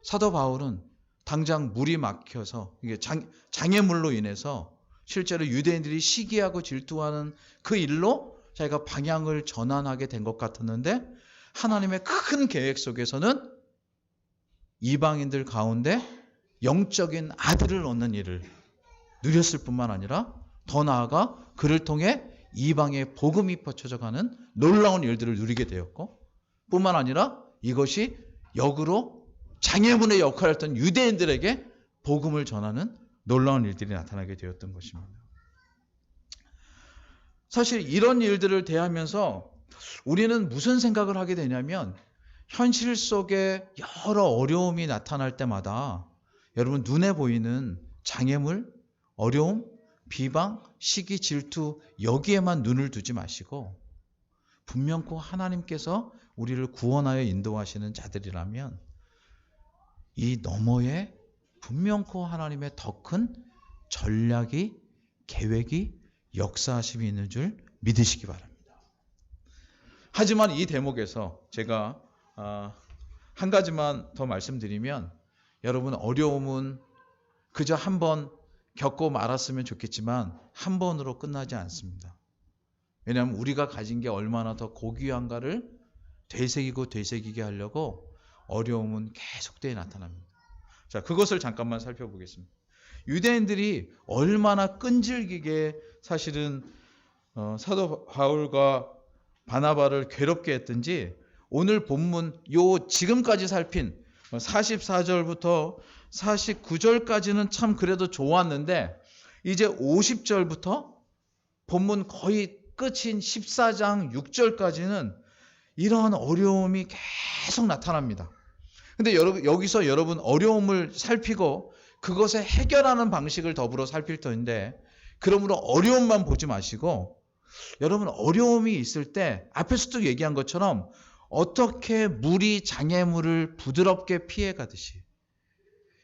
사도 바울은 당장 물이 막혀서 이게 장애물로 인해서 실제로 유대인들이 시기하고 질투하는 그 일로 자기가 방향을 전환하게 된 것 같았는데 하나님의 큰 계획 속에서는 이방인들 가운데 영적인 아들을 얻는 일을 누렸을 뿐만 아니라 더 나아가 그를 통해 이방의 복음이 퍼져가는 놀라운 일들을 누리게 되었고 뿐만 아니라 이것이 역으로 장애물의 역할을 했던 유대인들에게 복음을 전하는 놀라운 일들이 나타나게 되었던 것입니다. 사실 이런 일들을 대하면서 우리는 무슨 생각을 하게 되냐면 현실 속에 여러 어려움이 나타날 때마다 여러분 눈에 보이는 장애물, 어려움, 비방, 시기, 질투 여기에만 눈을 두지 마시고 분명코 하나님께서 우리를 구원하여 인도하시는 자들이라면 이 너머에 분명코 하나님의 더 큰 전략이 계획이 역사하심이 있는 줄 믿으시기 바랍니다. 하지만 이 대목에서 제가 한 가지만 더 말씀드리면, 여러분, 어려움은 그저 한 번 겪고 말았으면 좋겠지만 한 번으로 끝나지 않습니다. 왜냐하면 우리가 가진 게 얼마나 더 고귀한가를 되새기게 하려고 어려움은 계속되어 나타납니다. 자, 그것을 잠깐만 살펴보겠습니다. 유대인들이 얼마나 끈질기게 사실은 사도 바울과 바나바를 괴롭게 했든지, 오늘 본문 지금까지 살핀 44절부터 49절까지는 참 그래도 좋았는데, 이제 50절부터 본문 거의 끝인 14장 6절까지는 이러한 어려움이 계속 나타납니다. 근데 여기서 여러분 어려움을 살피고 그것에 해결하는 방식을 더불어 살필 터인데, 그러므로 어려움만 보지 마시고, 여러분 어려움이 있을 때 앞에서도 얘기한 것처럼 어떻게 물이 장애물을 부드럽게 피해가듯이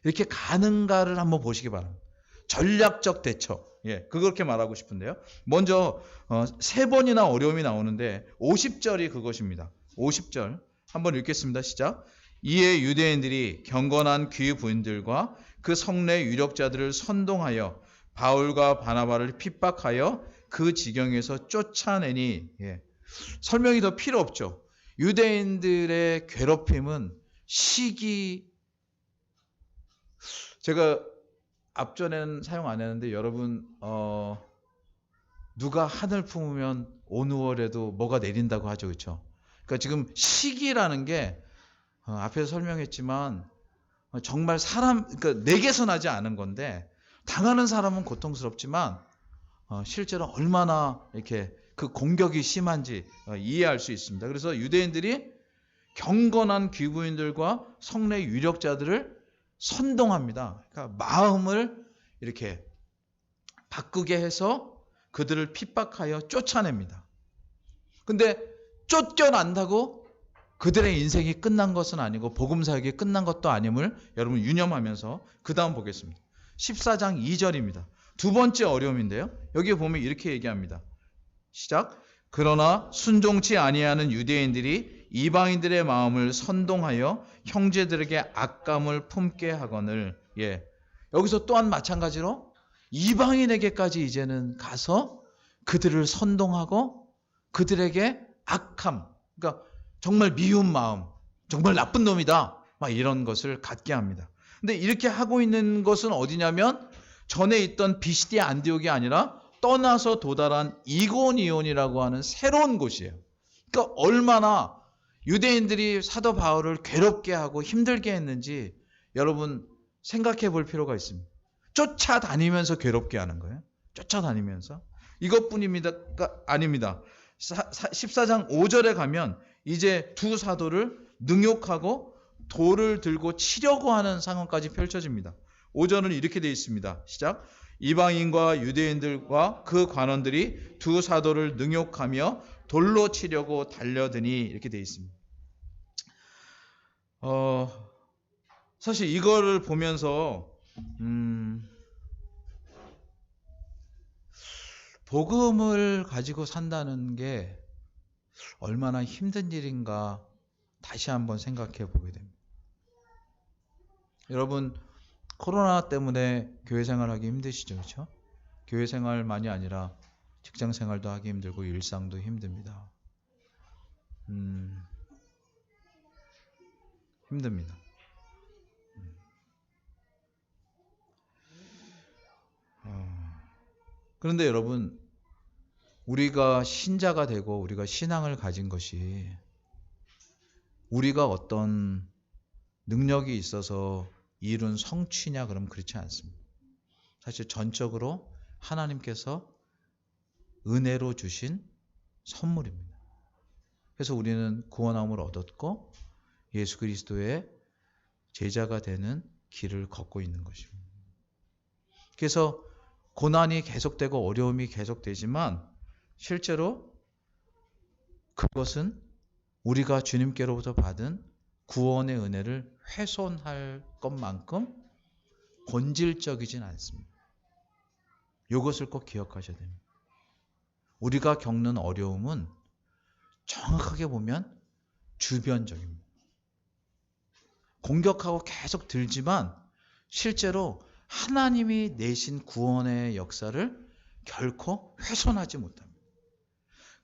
이렇게 가는가를 한번 보시기 바랍니다. 전략적 대처. 그렇게 말하고 싶은데요. 먼저 3번이나 어려움이 나오는데 50절이 그것입니다. 50절 한번 읽겠습니다. 시작. 이에 유대인들이 경건한 귀 부인들과 그 성내 유력자들을 선동하여 바울과 바나바를 핍박하여 그 지경에서 쫓아내니. 설명이 더 필요 없죠. 유대인들의 괴롭힘은 제가 앞전에는 사용 안 했는데, 여러분 누가 하늘 품으면 어느 월에도 뭐가 내린다고 하죠, 그렇죠? 그러니까 지금 시기라는 게 앞에서 설명했지만 정말 그러니까 내게서 나지 않은 건데, 당하는 사람은 고통스럽지만 실제로 얼마나 이렇게 그 공격이 심한지 이해할 수 있습니다. 그래서 유대인들이 경건한 귀부인들과 성내 유력자들을 선동합니다. 그러니까 마음을 이렇게 바꾸게 해서 그들을 핍박하여 쫓아냅니다. 근데 쫓겨난다고 그들의 인생이 끝난 것은 아니고 복음 사역이 끝난 것도 아님을 여러분 유념하면서 그 다음 보겠습니다. 14장 2절입니다. 두 번째 어려움인데요. 여기 보면 이렇게 얘기합니다. 시작. 그러나 순종치 아니하는 유대인들이 이방인들의 마음을 선동하여 형제들에게 악감을 품게 하거늘. 여기서 또한 마찬가지로 이방인에게까지 이제는 가서 그들을 선동하고 그들에게 악함, 그러니까 정말 미운 마음, 정말 나쁜 놈이다, 막 이런 것을 갖게 합니다. 근데 이렇게 하고 있는 것은 어디냐면 전에 있던 비시디아 안디옥이 아니라 떠나서 도달한 이고니온이라고 하는 새로운 곳이에요. 그러니까 얼마나 유대인들이 사도 바울을 괴롭게 하고 힘들게 했는지 여러분 생각해 볼 필요가 있습니다. 쫓아다니면서 괴롭게 하는 거예요. 쫓아다니면서. 이것뿐입니다가 아닙니다. 14장 5절에 가면 이제 두 사도를 능욕하고 돌을 들고 치려고 하는 상황까지 펼쳐집니다. 5절은 이렇게 되어 있습니다. 시작. 이방인과 유대인들과 그 관원들이 두 사도를 능욕하며 돌로 치려고 달려드니, 이렇게 되어 있습니다. 사실 이거를 보면서 복음을 가지고 산다는 게 얼마나 힘든 일인가 다시 한번 생각해 보게 됩니다. 여러분 코로나 때문에 교회 생활하기 힘드시죠, 그렇죠? 교회 생활만이 아니라 직장 생활도 하기 힘들고 일상도 힘듭니다. 힘듭니다. 그런데 여러분, 우리가 신자가 되고 우리가 신앙을 가진 것이 우리가 어떤 능력이 있어서 이룬 성취냐 그러면 그렇지 않습니다. 사실 전적으로 하나님께서 은혜로 주신 선물입니다. 그래서 우리는 구원함을 얻었고 예수 그리스도의 제자가 되는 길을 걷고 있는 것입니다. 그래서 고난이 계속되고 어려움이 계속되지만 실제로 그것은 우리가 주님께로부터 받은 구원의 은혜를 훼손할 것만큼 본질적이진 않습니다. 이것을 꼭 기억하셔야 됩니다. 우리가 겪는 어려움은 정확하게 보면 주변적입니다. 공격하고 계속 들지만 실제로 하나님이 내신 구원의 역사를 결코 훼손하지 못합니다.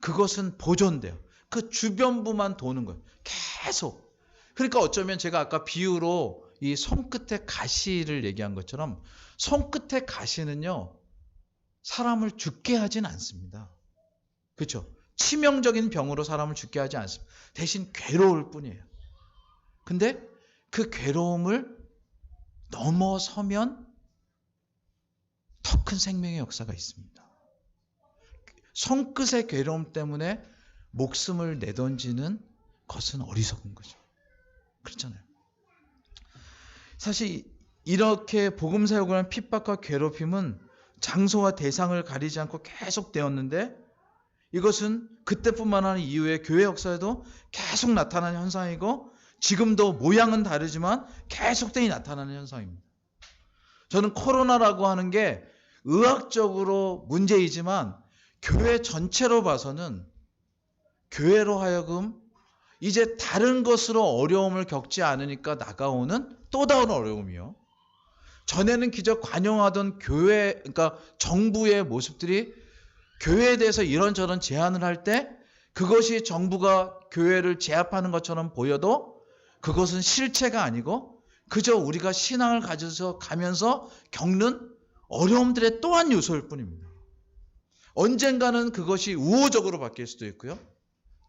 그것은 보존돼요. 그 주변부만 도는 거예요. 계속. 그러니까 어쩌면 제가 아까 비유로 이 손끝의 가시를 얘기한 것처럼 손끝의 가시는요, 사람을 죽게 하진 않습니다. 그렇죠? 치명적인 병으로 사람을 죽게 하지 않습니다. 대신 괴로울 뿐이에요. 근데 그 괴로움을 넘어서면 더 큰 생명의 역사가 있습니다. 손끝의 괴로움 때문에 목숨을 내던지는 것은 어리석은 거죠. 그렇잖아요. 사실 이렇게 복음 사역을 하는 핍박과 괴롭힘은 장소와 대상을 가리지 않고 계속 되었는데, 이것은 그때뿐만 아니라 이후에 교회 역사에도 계속 나타나는 현상이고, 지금도 모양은 다르지만 계속되이 나타나는 현상입니다. 저는 코로나라고 하는 게 의학적으로 문제이지만 교회 전체로 봐서는 교회로 하여금 이제 다른 것으로 어려움을 겪지 않으니까 나가오는 또 다른 어려움이요. 전에는 기적 관용하던 교회, 그러니까 정부의 모습들이 교회에 대해서 이런저런 제안을 할 때 그것이 정부가 교회를 제압하는 것처럼 보여도 그것은 실체가 아니고 그저 우리가 신앙을 가져서 가면서 겪는 어려움들의 또한 요소일 뿐입니다. 언젠가는 그것이 우호적으로 바뀔 수도 있고요.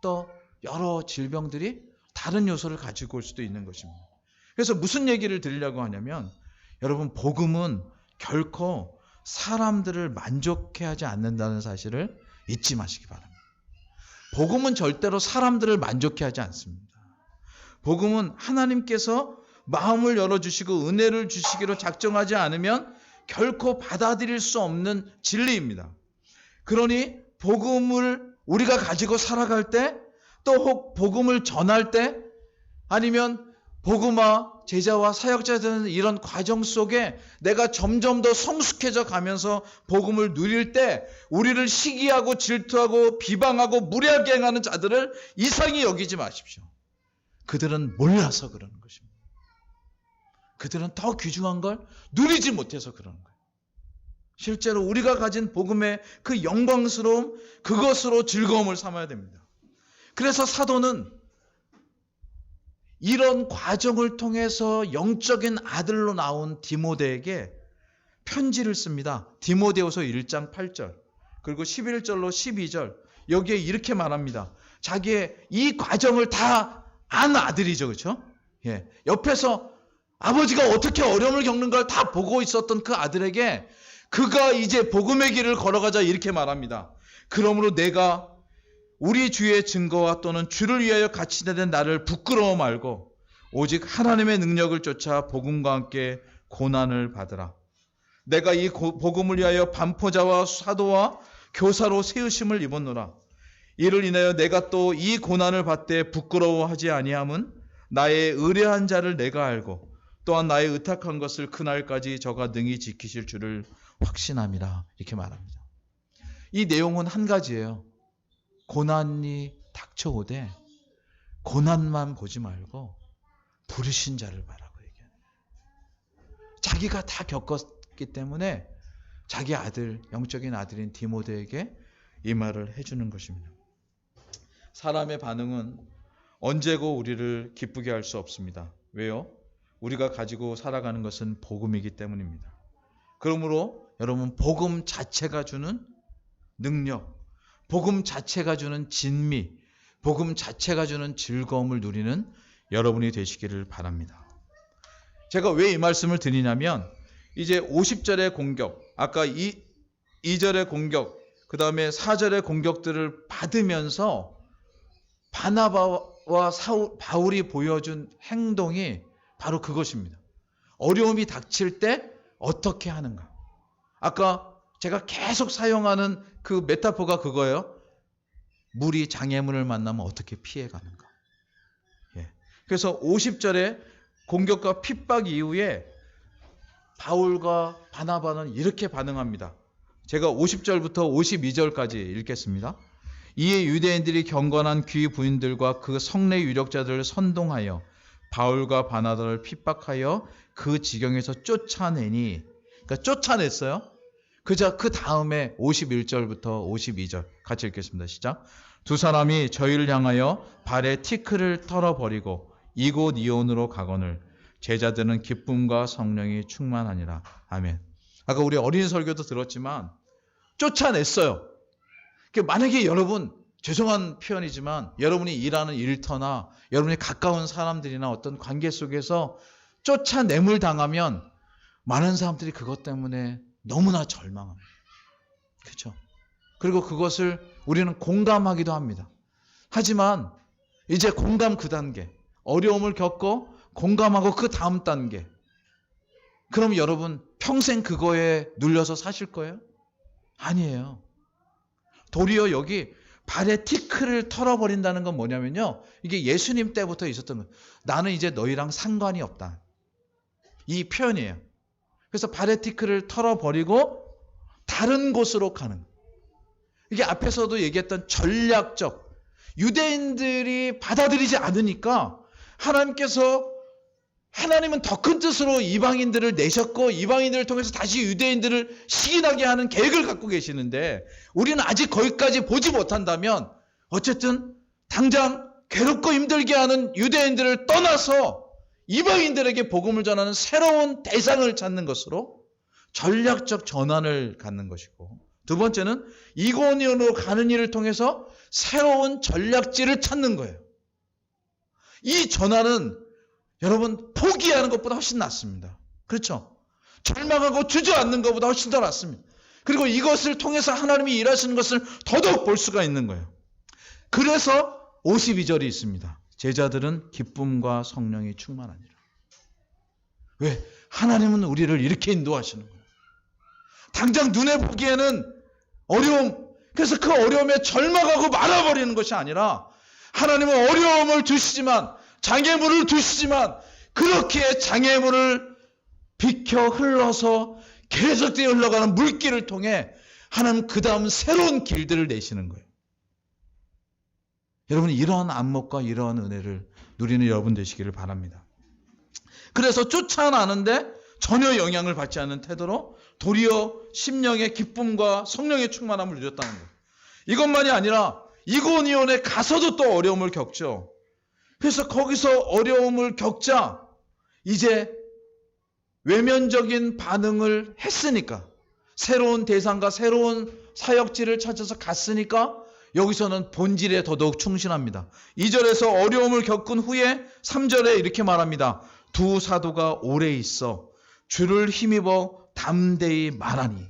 또 여러 질병들이 다른 요소를 가지고 올 수도 있는 것입니다. 그래서 무슨 얘기를 드리려고 하냐면, 여러분, 복음은 결코 사람들을 만족해 하지 않는다는 사실을 잊지 마시기 바랍니다. 복음은 절대로 사람들을 만족해 하지 않습니다. 복음은 하나님께서 마음을 열어주시고 은혜를 주시기로 작정하지 않으면 결코 받아들일 수 없는 진리입니다. 그러니 복음을 우리가 가지고 살아갈 때, 또 혹 복음을 전할 때, 아니면 복음화 제자와 사역자 되는 이런 과정 속에 내가 점점 더 성숙해져 가면서 복음을 누릴 때, 우리를 시기하고 질투하고 비방하고 무례하게 행하는 자들을 이상히 여기지 마십시오. 그들은 몰라서 그러는 것입니다. 그들은 더 귀중한 걸 누리지 못해서 그러는 거예요. 실제로 우리가 가진 복음의 그 영광스러움, 그것으로 즐거움을 삼아야 됩니다. 그래서 사도는 이런 과정을 통해서 영적인 아들로 나온 디모데에게 편지를 씁니다. 디모데후서 1장 8절 그리고 11절로 12절, 여기에 이렇게 말합니다. 자기의 이 과정을 다 안 아들이죠. 그렇죠? 예. 옆에서 아버지가 어떻게 어려움을 겪는 걸 다 보고 있었던 그 아들에게 그가 이제 복음의 길을 걸어가자 이렇게 말합니다. 그러므로 내가 우리 주의 증거와 또는 주를 위하여 갇히된 나를 부끄러워 말고 오직 하나님의 능력을 쫓아 복음과 함께 고난을 받으라. 내가 이 복음을 위하여 반포자와 사도와 교사로 세우심을 입었노라. 이를 인하여 내가 또 이 고난을 받되 부끄러워하지 아니함은 나의 의뢰한 자를 내가 알고 또한 나의 의탁한 것을 그날까지 저가 능히 지키실 줄을 확신함이라. 이렇게 말합니다. 이 내용은 한 가지예요. 고난이 닥쳐오되 고난만 보지 말고 부르신 자를 바라고 얘기하는 거예요. 자기가 다 겪었기 때문에 자기 아들, 영적인 아들인 디모데에게 이 말을 해주는 것입니다. 사람의 반응은 언제고 우리를 기쁘게 할 수 없습니다. 왜요? 우리가 가지고 살아가는 것은 복음이기 때문입니다. 그러므로 여러분, 복음 자체가 주는 능력, 복음 자체가 주는 진미, 복음 자체가 주는 즐거움을 누리는 여러분이 되시기를 바랍니다. 제가 왜 이 말씀을 드리냐면, 이제 50절의 공격, 아까 2절의 공격, 그 다음에 4절의 공격들을 받으면서 바나바와 바울이 보여준 행동이 바로 그것입니다. 어려움이 닥칠 때 어떻게 하는가. 아까 제가 계속 사용하는 그 메타포가 그거예요. 물이 장애물을 만나면 어떻게 피해가는가. 예. 그래서 50절에 공격과 핍박 이후에 바울과 바나바는 이렇게 반응합니다. 제가 50절부터 52절까지 읽겠습니다. 이에 유대인들이 경건한 귀 부인들과 그 성내 유력자들을 선동하여 바울과 바나바를 핍박하여 그 지경에서 쫓아내니, 그러니까 쫓아냈어요. 그 다음에 51절부터 52절 같이 읽겠습니다. 시작. 두 사람이 저희를 향하여 발에 티크를 털어버리고 이곳 이온으로 가거늘 제자들은 기쁨과 성령이 충만하니라. 아멘. 아까 우리 어린이 설교도 들었지만 쫓아냈어요. 만약에 여러분, 죄송한 표현이지만 여러분이 일하는 일터나 여러분이 가까운 사람들이나 어떤 관계 속에서 쫓아냄을 당하면 많은 사람들이 그것 때문에 너무나 절망합니다. 그렇죠? 그리고 그것을 우리는 공감하기도 합니다. 하지만 이제 공감 그 단계, 어려움을 겪고 공감하고 그 다음 단계. 그럼 여러분 평생 그거에 눌려서 사실 거예요? 아니에요. 도리어 여기 발에 티크를 털어버린다는 건 뭐냐면요. 이게 예수님 때부터 있었던 거예요. 나는 이제 너희랑 상관이 없다. 이 표현이에요. 그래서 발에 티크를 털어버리고 다른 곳으로 가는. 이게 앞에서도 얘기했던 전략적. 유대인들이 받아들이지 않으니까 하나님은 더 큰 뜻으로 이방인들을 내셨고 이방인들을 통해서 다시 유대인들을 시기나게 하는 계획을 갖고 계시는데 우리는 아직 거기까지 보지 못한다면 어쨌든 당장 괴롭고 힘들게 하는 유대인들을 떠나서 이방인들에게 복음을 전하는 새로운 대상을 찾는 것으로 전략적 전환을 갖는 것이고, 두 번째는 이고니온으로 가는 일을 통해서 새로운 전략지를 찾는 거예요. 이 전환은 여러분 포기하는 것보다 훨씬 낫습니다. 그렇죠? 절망하고 주저앉는 것보다 훨씬 더 낫습니다. 그리고 이것을 통해서 하나님이 일하시는 것을 더더욱 볼 수가 있는 거예요. 그래서 52절이 있습니다. 제자들은 기쁨과 성령이 충만하니라. 왜? 하나님은 우리를 이렇게 인도하시는 거예요. 당장 눈에 보기에는 어려움, 그래서 그 어려움에 절망하고 말아버리는 것이 아니라 하나님은 어려움을 주시지만, 장애물을 두시지만 그렇게 장애물을 비켜 흘러서 계속되어 흘러가는 물길을 통해 하나님 그 다음 새로운 길들을 내시는 거예요. 여러분 이러한 안목과 이러한 은혜를 누리는 여러분 되시기를 바랍니다. 그래서 쫓아나는데 전혀 영향을 받지 않는 태도로 도리어 심령의 기쁨과 성령의 충만함을 누렸다는 거예요. 이것만이 아니라 이고니온에 가서도 또 어려움을 겪죠. 그래서 거기서 어려움을 겪자 이제 외면적인 반응을 했으니까, 새로운 대상과 새로운 사역지를 찾아서 갔으니까 여기서는 본질에 더더욱 충실합니다. 2절에서 어려움을 겪은 후에 3절에 이렇게 말합니다. 두 사도가 오래 있어 주를 힘입어 담대히 말하니.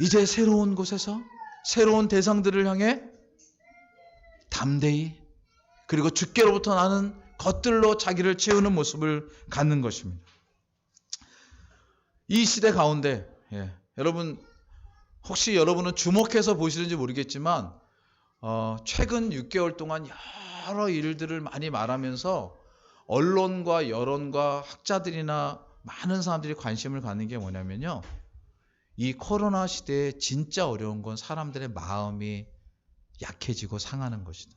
이제 새로운 곳에서 새로운 대상들을 향해 담대히, 그리고 주께로부터 나는 것들로 자기를 채우는 모습을 갖는 것입니다. 이 시대 가운데 여러분 혹시 여러분은 주목해서 보시는지 모르겠지만 최근 6개월 동안 여러 일들을 많이 말하면서 언론과 여론과 학자들이나 많은 사람들이 관심을 갖는 게 뭐냐면요, 이 코로나 시대에 진짜 어려운 건 사람들의 마음이 약해지고 상하는 것이다.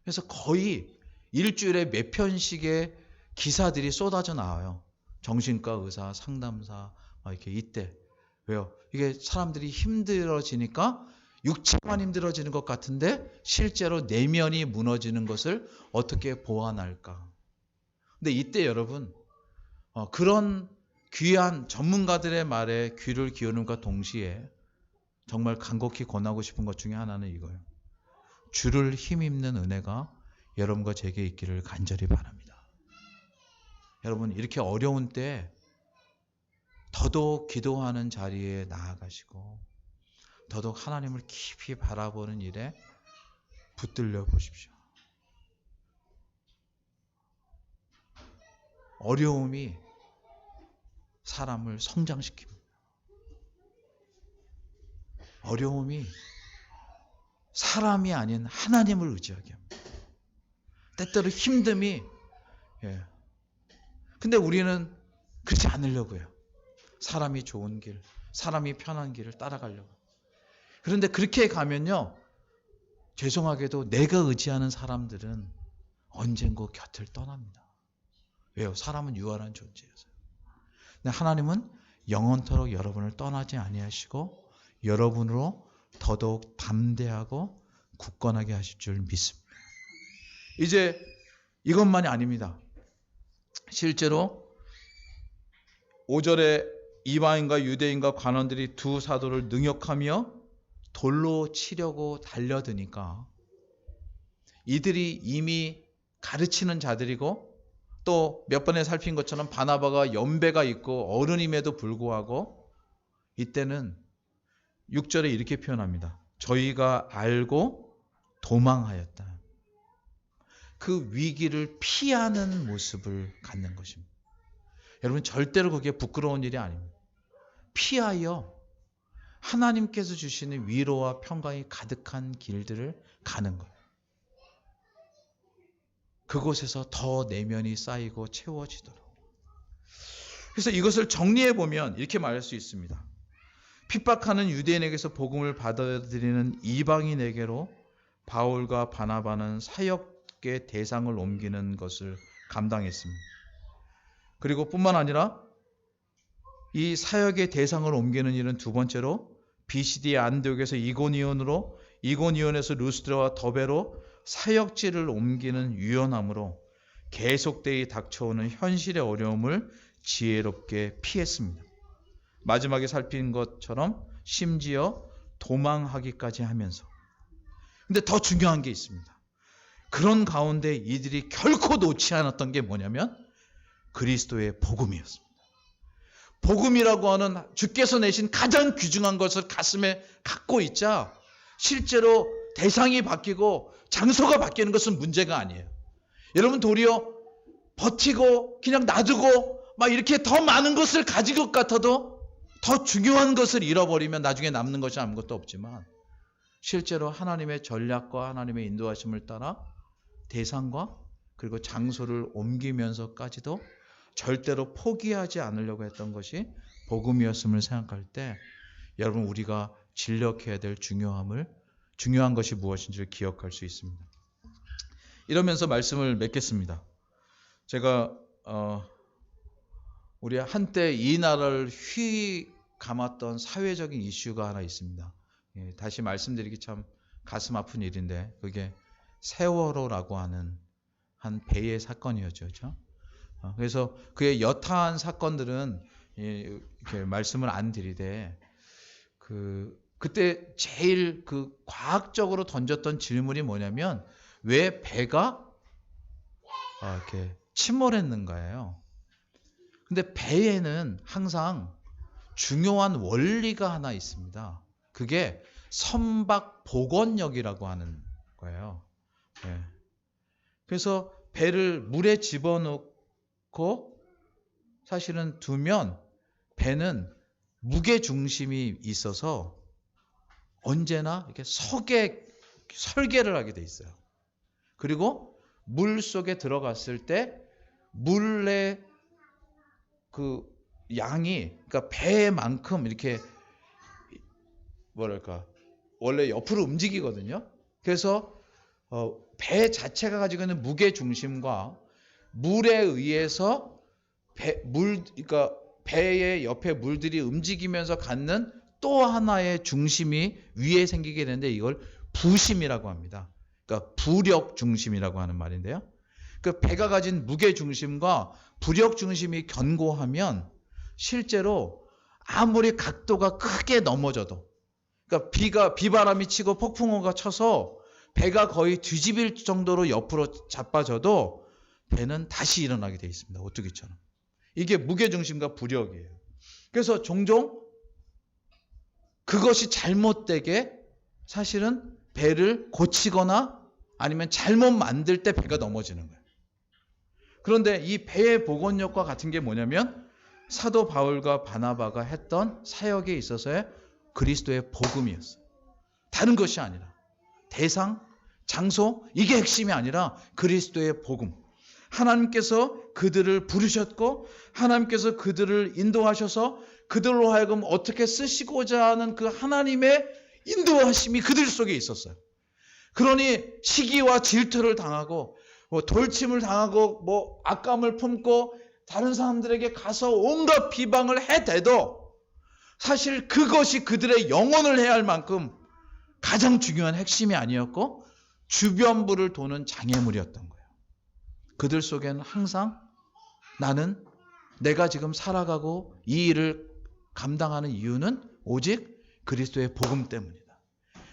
그래서 거의 일주일에 몇 편씩의 기사들이 쏟아져 나와요. 정신과 의사, 상담사 이렇게 이때. 왜요? 이게 사람들이 힘들어지니까 육체만 힘들어지는 것 같은데 실제로 내면이 무너지는 것을 어떻게 보완할까? 근데 이때 여러분 그런 귀한 전문가들의 말에 귀를 기울임과 동시에 정말 간곡히 권하고 싶은 것 중에 하나는 이거예요. 주를 힘입는 은혜가 여러분과 제게 있기를 간절히 바랍니다. 여러분 이렇게 어려운 때 더더욱 기도하는 자리에 나아가시고 더더욱 하나님을 깊이 바라보는 일에 붙들려 보십시오. 어려움이 사람을 성장시킵니다. 어려움이 사람이 아닌 하나님을 의지하게 합니다. 때때로 힘듦이 근데 우리는 그렇지 않으려고 해요. 사람이 좋은 길, 사람이 편한 길을 따라가려고. 그런데 그렇게 가면요, 죄송하게도 내가 의지하는 사람들은 언젠가 곁을 떠납니다. 왜요? 사람은 유한한 존재여서요. 근데 하나님은 영원토록 여러분을 떠나지 아니하시고 여러분으로 더더욱 담대하고 굳건하게 하실 줄 믿습니다. 이제 이것만이 아닙니다. 실제로 5절에 이방인과 유대인과 관원들이 두 사도를 능욕하며 돌로 치려고 달려드니까 이들이 이미 가르치는 자들이고 또 몇 번에 살핀 것처럼 바나바가 연배가 있고 어른임에도 불구하고 이때는 6절에 이렇게 표현합니다. 저희가 알고 도망하였다. 그 위기를 피하는 모습을 갖는 것입니다. 여러분 절대로 그게 부끄러운 일이 아닙니다. 피하여 하나님께서 주시는 위로와 평강이 가득한 길들을 가는 거예요. 그곳에서 더 내면이 쌓이고 채워지도록. 그래서 이것을 정리해 보면 이렇게 말할 수 있습니다. 핍박하는 유대인에게서 복음을 받아들이는 이방인에게로 바울과 바나바는 사역의 대상을 옮기는 것을 감당했습니다. 그리고 뿐만 아니라 이 사역의 대상을 옮기는 일은 두 번째로 BCD의 안디옥에서 이고니온으로, 이고니온에서 루스드라와 더베로 사역지를 옮기는 유연함으로 계속되이 닥쳐오는 현실의 어려움을 지혜롭게 피했습니다. 마지막에 살핀 것처럼 심지어 도망하기까지 하면서. 근데 더 중요한 게 있습니다. 그런 가운데 이들이 결코 놓지 않았던 게 뭐냐면 그리스도의 복음이었습니다. 복음이라고 하는 주께서 내신 가장 귀중한 것을 가슴에 갖고 있자 실제로 대상이 바뀌고 장소가 바뀌는 것은 문제가 아니에요. 여러분 도리어 버티고 그냥 놔두고 막 이렇게 더 많은 것을 가진 것 같아도 더 중요한 것을 잃어버리면 나중에 남는 것이 아무것도 없지만 실제로 하나님의 전략과 하나님의 인도하심을 따라 대상과 그리고 장소를 옮기면서까지도 절대로 포기하지 않으려고 했던 것이 복음이었음을 생각할 때 여러분 우리가 진력해야 될 중요한 것이 무엇인지를 기억할 수 있습니다. 이러면서 말씀을 맺겠습니다. 제가 우리 한때 이 나라를 휘감았던 사회적인 이슈가 하나 있습니다. 다시 말씀드리기 참 가슴 아픈 일인데 그게 세월호라고 하는 한 배의 사건이었죠. 그렇죠? 그래서 그의 여타한 사건들은 이렇게 말씀을 안 드리되 그때 제일 그 과학적으로 던졌던 질문이 뭐냐면 왜 배가 이렇게 침몰했는가예요. 근데 배에는 항상 중요한 원리가 하나 있습니다. 그게 선박 복원력이라고 하는 거예요. 네. 그래서 배를 물에 집어넣고 사실은 두면 배는 무게 중심이 있어서 언제나 이렇게 설계를 하게 돼 있어요. 그리고 물 속에 들어갔을 때 물의 그 양이 그러니까 배만큼 이렇게 뭐랄까 원래 옆으로 움직이거든요. 그래서 배 자체가 가지고 있는 무게 중심과 물에 의해서 그러니까 배의 옆에 물들이 움직이면서 갖는 또 하나의 중심이 위에 생기게 되는데 이걸 부심이라고 합니다. 그러니까 부력 중심이라고 하는 말인데요. 그 배가 가진 무게 중심과 부력 중심이 견고하면 실제로 아무리 각도가 크게 넘어져도 그러니까 비바람이 치고 폭풍우가 쳐서 배가 거의 뒤집일 정도로 옆으로 자빠져도 배는 다시 일어나게 돼 있습니다. 오뚜기처럼. 이게 무게중심과 부력이에요. 그래서 종종 그것이 잘못되게 사실은 배를 고치거나 아니면 잘못 만들 때 배가 넘어지는 거예요. 그런데 이 배의 복원력과 같은 게 뭐냐면 사도 바울과 바나바가 했던 사역에 있어서의 그리스도의 복음이었어요. 다른 것이 아니라 대상, 장소 이게 핵심이 아니라 그리스도의 복음. 하나님께서 그들을 부르셨고 하나님께서 그들을 인도하셔서 그들로 하여금 어떻게 쓰시고자 하는 그 하나님의 인도하심이 그들 속에 있었어요. 그러니 시기와 질투를 당하고 뭐 돌침을 당하고 뭐 악감을 품고 다른 사람들에게 가서 온갖 비방을 해대도 사실 그것이 그들의 영혼을 해야 할 만큼 가장 중요한 핵심이 아니었고 주변부를 도는 장애물이었던 거예요. 그들 속에는 항상 나는 내가 지금 살아가고 이 일을 감당하는 이유는 오직 그리스도의 복음 때문이다.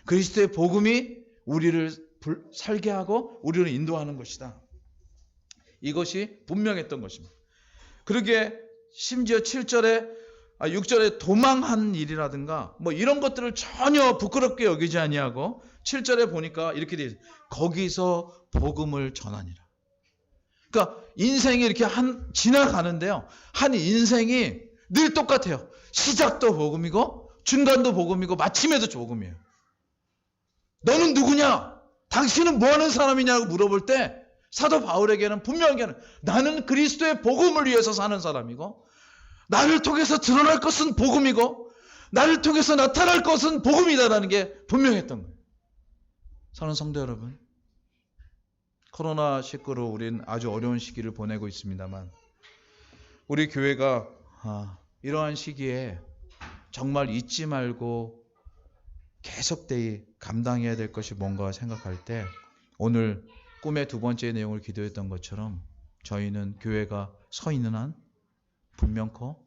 그리스도의 복음이 우리를 살게 하고 우리를 인도하는 것이다. 이것이 분명했던 것입니다. 그러기에 심지어 6절에 도망한 일이라든가 뭐 이런 것들을 전혀 부끄럽게 여기지 아니하고 7절에 보니까 이렇게 돼 있어요. 거기서 복음을 전하니라. 그러니까 인생이 이렇게 지나가는데요. 한 인생이 늘 똑같아요. 시작도 복음이고 중간도 복음이고 마침에도 복음이에요. 너는 누구냐? 당신은 뭐하는 사람이냐고 물어볼 때 사도 바울에게는 분명하게 나는 그리스도의 복음을 위해서 사는 사람이고 나를 통해서 드러날 것은 복음이고 나를 통해서 나타날 것은 복음이다라는 게 분명했던 거예요. 사랑하는 성도 여러분, 코로나19로 우린 아주 어려운 시기를 보내고 있습니다만 우리 교회가 이러한 시기에 정말 잊지 말고 계속되이 감당해야 될 것이 뭔가 생각할 때 오늘 꿈의 두 번째 내용을 기도했던 것처럼 저희는 교회가 서 있는 한 분명코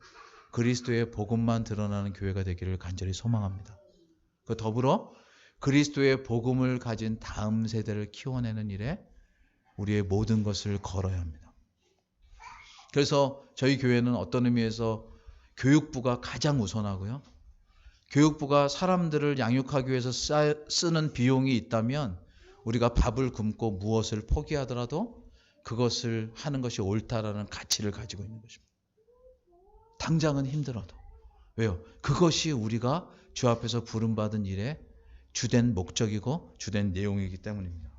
그리스도의 복음만 드러나는 교회가 되기를 간절히 소망합니다. 그 더불어 그리스도의 복음을 가진 다음 세대를 키워내는 일에 우리의 모든 것을 걸어야 합니다. 그래서 저희 교회는 어떤 의미에서 교육부가 가장 우선하고요. 교육부가 사람들을 양육하기 위해서 쓰는 비용이 있다면 우리가 밥을 굶고 무엇을 포기하더라도 그것을 하는 것이 옳다라는 가치를 가지고 있는 것입니다. 당장은 힘들어도. 왜요? 그것이 우리가 주 앞에서 부름받은 일의 주된 목적이고 주된 내용이기 때문입니다.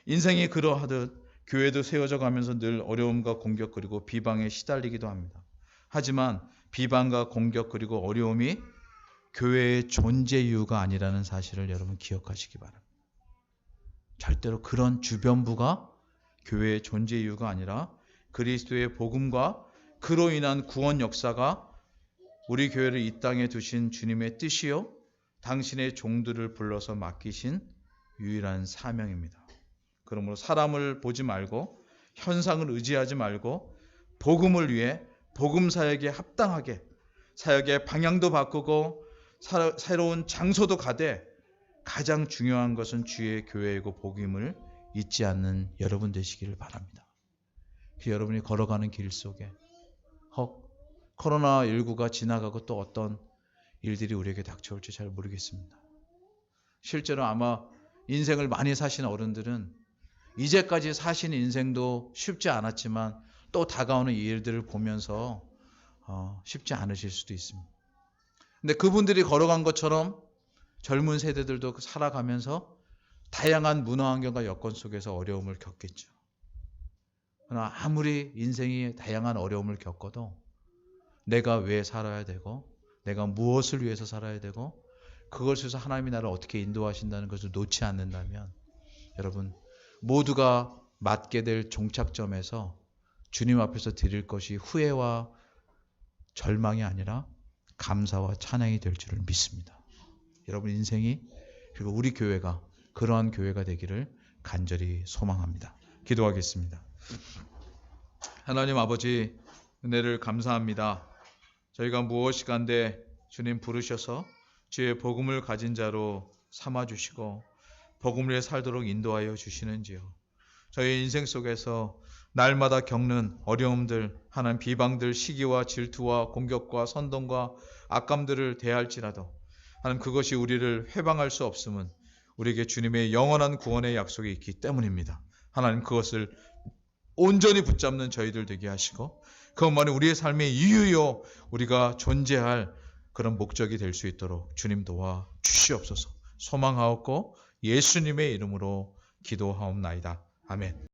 인생이 그러하듯 교회도 세워져 가면서 늘 어려움과 공격 그리고 비방에 시달리기도 합니다. 하지만 비방과 공격 그리고 어려움이 교회의 존재 이유가 아니라는 사실을 여러분 기억하시기 바랍니다. 절대로 그런 주변부가 교회의 존재 이유가 아니라 그리스도의 복음과 그로 인한 구원 역사가 우리 교회를 이 땅에 두신 주님의 뜻이요 당신의 종들을 불러서 맡기신 유일한 사명입니다. 그러므로 사람을 보지 말고 현상을 의지하지 말고 복음을 위해 복음 사역에 합당하게 사역의 방향도 바꾸고 새로운 장소도 가되 가장 중요한 것은 주의 교회이고 복음을 잊지 않는 여러분 되시기를 바랍니다. 그 여러분이 걸어가는 길 속에 코로나19가 지나가고 또 어떤 일들이 우리에게 닥쳐올지 잘 모르겠습니다. 실제로 아마 인생을 많이 사신 어른들은 이제까지 사신 인생도 쉽지 않았지만 또 다가오는 이 일들을 보면서 쉽지 않으실 수도 있습니다. 근데 그분들이 걸어간 것처럼 젊은 세대들도 살아가면서 다양한 문화 환경과 여건 속에서 어려움을 겪겠죠. 그러나 아무리 인생이 다양한 어려움을 겪어도 내가 왜 살아야 되고 내가 무엇을 위해서 살아야 되고 그것에서 하나님이 나를 어떻게 인도하신다는 것을 놓지 않는다면 여러분 모두가 맞게 될 종착점에서 주님 앞에서 드릴 것이 후회와 절망이 아니라 감사와 찬양이 될 줄을 믿습니다. 여러분 인생이 그리고 우리 교회가 그러한 교회가 되기를 간절히 소망합니다. 기도하겠습니다. 하나님 아버지 은혜를 감사합니다. 저희가 무엇이간데 주님 부르셔서 주의 복음을 가진 자로 삼아주시고 복음을 위해 살도록 인도하여 주시는지요. 저희 인생 속에서 날마다 겪는 어려움들, 하나님 비방들, 시기와 질투와 공격과 선동과 악감들을 대할지라도 하나님 그것이 우리를 회방할 수 없음은 우리에게 주님의 영원한 구원의 약속이 있기 때문입니다. 하나님 그것을 온전히 붙잡는 저희들 되게 하시고 그것만이 우리의 삶의 이유요 우리가 존재할 그런 목적이 될 수 있도록 주님 도와 주시옵소서. 소망하옵고 예수님의 이름으로 기도하옵나이다. 아멘.